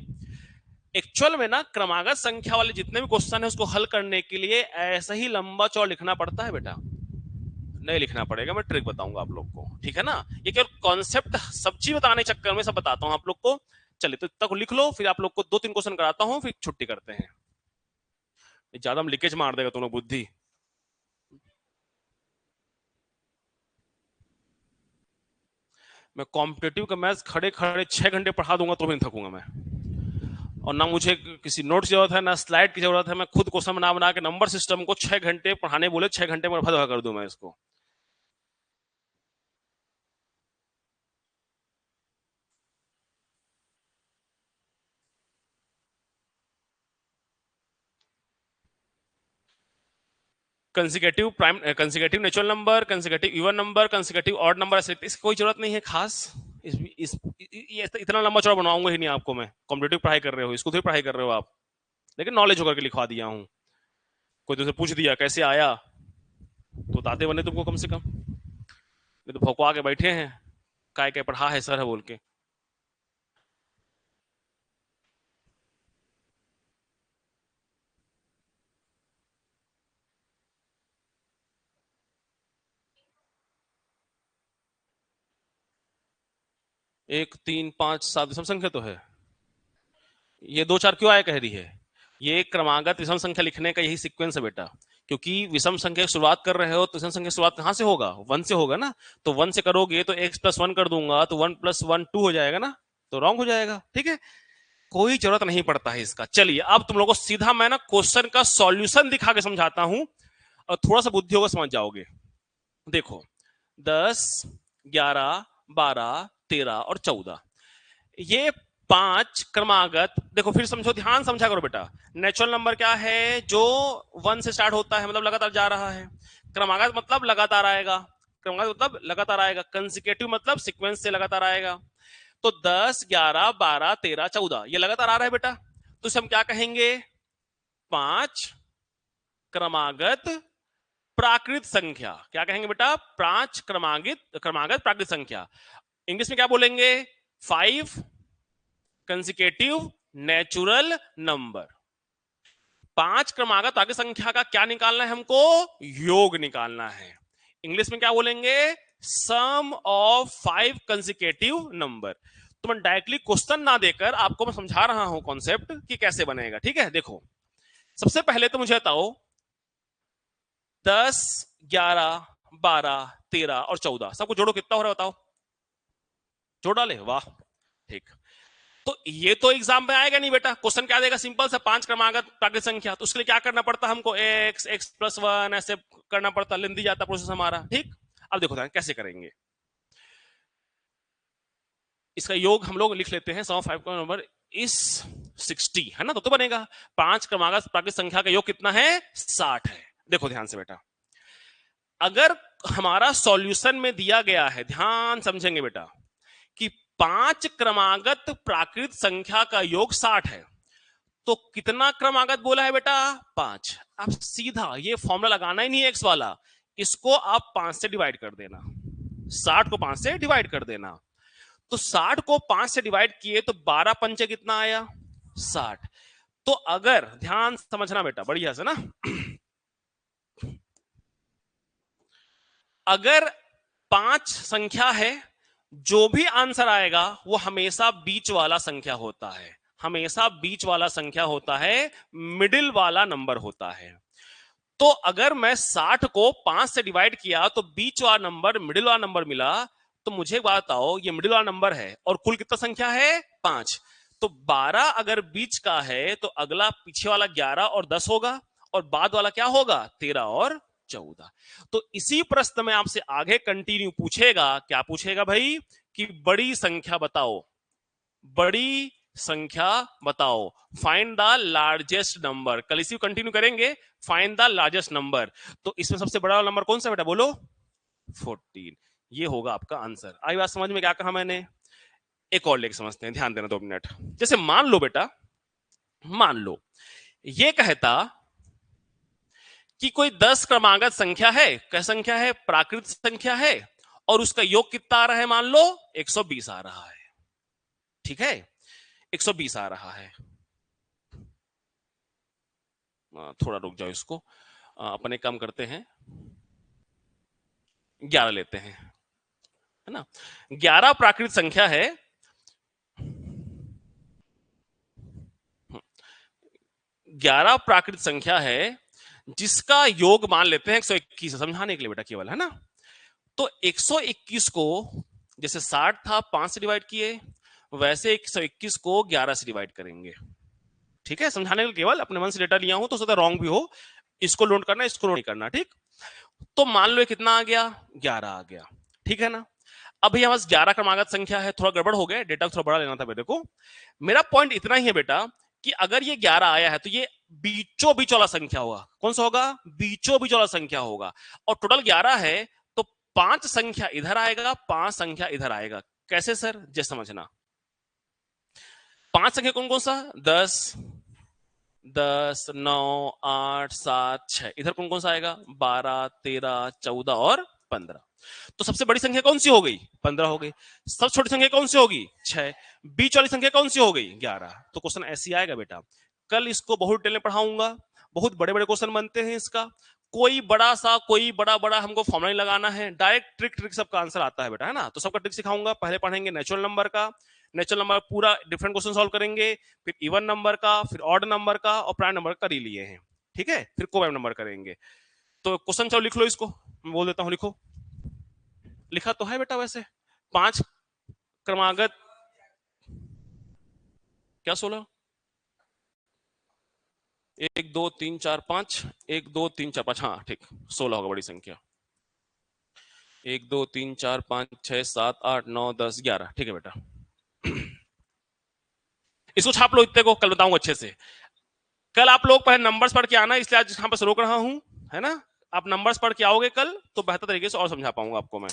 एक्चुअल में ना क्रमागत संख्या वाले जितने भी क्वेश्चन है उसको हल करने के लिए ऐसा ही लंबा चौड़ लिखना पड़ता है बेटा। नहीं लिखना पड़ेगा। मैं ट्रिक बताऊंगा आप लोग को ठीक है ना? ये केवल कॉन्सेप्ट सब चीज बताने चक्कर में सब बताता हूं आप लोग को। चलिए तो इतना को लिख लो फिर आप लोग को 2 3 क्वेश्चन कराता हूं फिर छुट्टी करते हैं। ज्यादा हम लीकेज मार देगा तुम्हें बुद्धि। मैं कॉम्पिटेटिव का मैथ्स खड़े खड़े 6 घंटे पढ़ा दूंगा तो भी नहीं थकूंगा मैं, और ना मुझे किसी नोट की जरूरत है ना स्लाइड की जरूरत है। मैं खुद क्वेश्चन बना बना के नंबर सिस्टम को 6 घंटे पढ़ाने बोले 6 घंटे में भगा कर दूं मैं इसको। Consecutive prime, consecutive natural number, consecutive even number, consecutive odd number, ऐसे इसकी कोई जरूरत नहीं है खास। ये इतना लंबा चौड़ा बनवाऊंगा ही नहीं आपको मैं। कॉम्पिटेटिव पढ़ाई कर रहे हो, इसको तो पढ़ाई कर रहे हो आप, लेकिन नॉलेज होकर के लिखवा दिया हूं। कोई तुमसे पूछ दिया कैसे आया तो बताते बने तुमको कम से कम, नहीं तो भौंकवा के बैठे हैं काय क्या पढ़ा है सर है बोल के। एक तीन पांच सात विषम संख्या तो है, ये दो चार क्यों आया कह रही है। ये क्रमागत विषम संख्या लिखने का यही सीक्वेंस है बेटा, क्योंकि विषम संख्या की शुरुआत कर रहे हो तो विषम संख्या की शुरुआत कहां से होगा, वन से होगा ना। तो वन से करोगे तो x प्लस वन कर दूंगा तो 1 + 1 2 हो जाएगा ना, तो रॉन्ग हो जाएगा। ठीक है, कोई जरूरत नहीं पड़ता है इसका। चलिए अब तुम लोगों को सीधा मैं ना क्वेश्चन का सॉल्यूशन दिखा के समझाता हूं और थोड़ा सा बुद्धि होगा समझ जाओगे। देखो 10 11 12 13 और 14 ये पांच क्रमागत, देखो फिर समझो, ध्यान समझा करो बेटा। नेचुरल नंबर क्या है, जो 1 से स्टार्ट होता है, मतलब लगातार जा रहा है। क्रमागत मतलब लगातार आएगा, क्रमागत मतलब लगातार आएगा। कंसेक्यूटिव मतलब सीक्वेंस से लगातार आएगा। तो 10 11 12 13 14 ये लगातार आ रहा है बेटा, तो इसे हम क्या कहेंगे, पांच क्रमागत प्राकृत संख्या। क्या कहेंगे बेटा, पांच क्रमागत प्राकृत संख्या। इंग्लिश में क्या बोलेंगे, 5 कंसेक्यूटिव नेचुरल नंबर। पांच क्रमागत प्राकृत संख्या का क्या निकालना है हमको, योग निकालना है। इंग्लिश में क्या बोलेंगे, सम ऑफ 5 कंसेक्यूटिव नंबर। तो मैं डायरेक्टली क्वेश्चन ना देकर आपको मैं समझा रहा हूं कॉन्सेप्ट कि कैसे बनेगा। ठीक है, देखो सबसे पहले तो मुझे बताओ 10 11 12 13 और 14 सबको जोड़ो कितना हो रहा है बताओ, जोड़ डाले, वाह ठीक। तो ये तो एग्जाम में आएगा नहीं बेटा, क्वेश्चन क्या देगा, सिंपल सा पांच क्रमागत प्राकृत संख्या। तो उसके लिए क्या करना पड़ता हमको, x प्लस 1 ऐसे करना पड़ता, लेंदी जाता प्रोसेस हमारा। ठीक, अब देखो कैसे करेंगे इसका योग। हम लोग लिख लेते हैं सम ऑफ 5 का नंबर इस 60 है ना, तो बनेगा पांच क्रमागत प्राकृत संख्या का योग कितना है, 60 है। देखो ध्यान से बेटा, अगर हमारा सॉल्यूशन में दिया गया है, ध्यान समझेंगे बेटा, कि पांच क्रमागत प्राकृत संख्या का योग 60 है, तो कितना क्रमागत बोला है बेटा, 5। अब सीधा ये फॉर्मूला लगाना ही नहीं है एक्स वाला, इसको आप 5 से डिवाइड कर देना, 60 को 5 से डिवाइड कर देना। तो 60 को 5 से डिवाइड किए तो 12 पंचे कितना आया, 60। तो अगर ध्यान समझना बेटा बढ़िया से ना, अगर 5 संख्या है, जो भी आंसर आएगा वो हमेशा बीच वाला संख्या होता है, हमेशा बीच वाला संख्या होता है, मिडिल वाला नंबर होता है। तो अगर मैं 60 को 5 से डिवाइड किया तो बीच वाला नंबर, मिडिल वाला नंबर मिला। तो मुझे बात बताओ, ये मिडिल वाला नंबर है और कुल कितना संख्या है, 5। तो 12 अगर बीच का है तो अगला पीछे वाला 11 और 10 होगा, और बाद वाला क्या होगा, 13 और 14। तो इसी प्रश्न में आपसे आगे कंटिन्यू पूछेगा, क्या पूछेगा भाई, कि बड़ी संख्या बताओ, बड़ी संख्या बताओ, फाइंड द लार्जेस्ट नंबर। कल इसी कंटिन्यू करेंगे, फाइंड द लार्जेस्ट नंबर। तो इसमें सबसे बड़ा नंबर कौन सा बेटा, बोलो 14। ये होगा आपका आंसर। आई बात समझ में, क्या कहा मैंने। एक और लेके समझते हैं, ध्यान देना 2 मिनट। जैसे मान लो बेटा, मान लो ये कहता कि कोई 10 क्रमागत संख्या है, क्या संख्या है, प्राकृत संख्या है, और उसका योग कितना आ रहा है, मान लो 120 आ रहा है। ठीक है, 120 आ रहा है। थोड़ा रुक जाओ, इसको अपने कम करते हैं, 11 लेते हैं, है ना। 11 प्राकृत संख्या है, 11 प्राकृत संख्या है जिसका योग मान लेते हैं 121, समझाने के लिए बेटा केवल, है ना। तो 121 को जैसे 60 था 5 से डिवाइड किए, वैसे 121 को 11 से डिवाइड करेंगे। ठीक है, समझाने के लिए केवल अपने मन से डेटा लिया हूं तो सदा रॉन्ग भी हो, इसको नोट करना, इसको नोट नहीं करना। ठीक, तो मान लो कितना आ गया, 11 आ गया। ठीक है ना। अब भैया बस 11 क्रमागत संख्या है, थोड़ा गड़बड़ हो गया, डेटा थोड़ा बड़ा लेना था मेरे को। मेरा पॉइंट इतना ही है बेटा कि अगर ये 11 आया है तो ये बीचों बीच वाला संख्या होगा। कौन सा होगा? बीचों बीच वाला संख्या होगा। और टोटल 11 है तो 5 संख्या इधर आएगा, 5 संख्या इधर आएगा। कैसे सर? जैसे समझना, 5 संख्या कौन कौन सा? 10, 10, 9, 8, 7, 6। इधर कौन कौन सा आएगा? 12, 13, 14 और 15। तो सबसे बड़ी संख्या कौन सी हो गई? 15 हो गई। सबसे छोटी संख्या कौन सी होगी? 6। बीच वाली संख्या कौन सी हो गई? 11। तो क्वेश्चन ऐसे आएगा बेटा। कल इसको बहुत डिटेल में पढ़ाऊंगा, बहुत बड़े बड़े क्वेश्चन बनते हैं इसका। कोई बड़ा सा, कोई बड़ा बड़ा हमको फॉर्मूला नहीं लगाना है, डायरेक्ट ट्रिक ट्रिक सबका आंसर आता है बेटा, है ना। तो सबका ट्रिक सिखाऊंगा। पहले पढ़ेंगे नेचुरल नंबर का, नेचुरल नंबर पूरा डिफरेंट क्वेश्चन सॉल्व करेंगे, फिर इवन नंबर का, फिर ऑड नंबर का, और प्राइम नंबर कर ही लिए हैं। ठीक है, फिर कोवेम नंबर करेंगे। तो क्वेश्चन चलो लिख लो इसको, मैं बोल देता हूं, लिखो। लिखा तो है बेटा वैसे। 5 क्रमागत, क्या 16? 1 2 3 4 5, 1 2 3 4 5, हाँ ठीक, 16 होगा बड़ी संख्या। 1 2 3 4 5 6 7 8 9 10 11। ठीक है बेटा, इसको छाप लो इतने को, कल बताऊंगा अच्छे से। कल आप लोग पहले नंबर्स पढ़ के आना, इसलिए आज यहां पर रोक रहा हूं, है ना। आप नंबर्स पढ़ के आओगे कल तो बेहतर तरीके से और समझा पाऊंगा आपको मैं।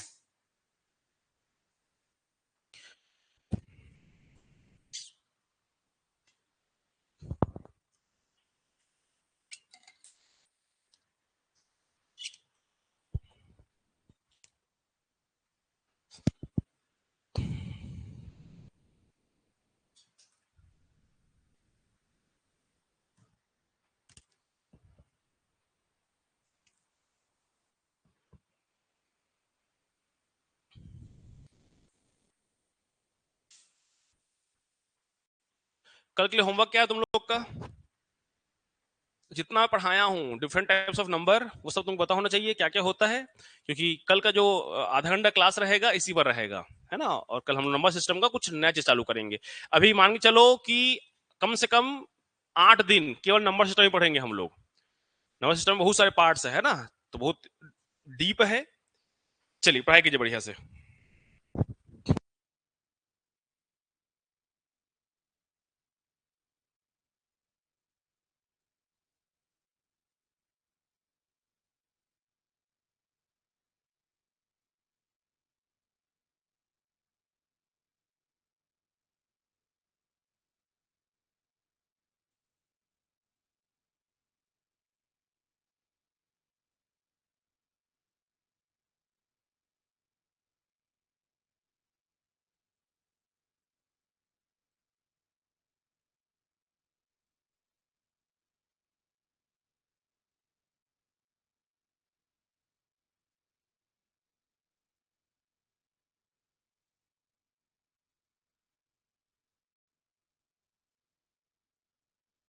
कल के लिए होमवर्क क्या है तुम लोग का? जितना पढ़ाया हूँ डिफरेंट टाइप्स ऑफ नंबर, वो सब तुमको पता होना चाहिए क्या क्या होता है, क्योंकि कल का जो आधा घंटा क्लास रहेगा इसी पर रहेगा, है ना। और कल हम नंबर सिस्टम का कुछ नया चीज चालू करेंगे। अभी मान के चलो कि कम से कम 8 दिन केवल नंबर सिस्टम ही पढ़ेंगे हम लोग। नंबर सिस्टम में बहुत सारे पार्ट्स है ना, तो बहुत डीप है। चलिए पढ़ाई कीजिए बढ़िया से।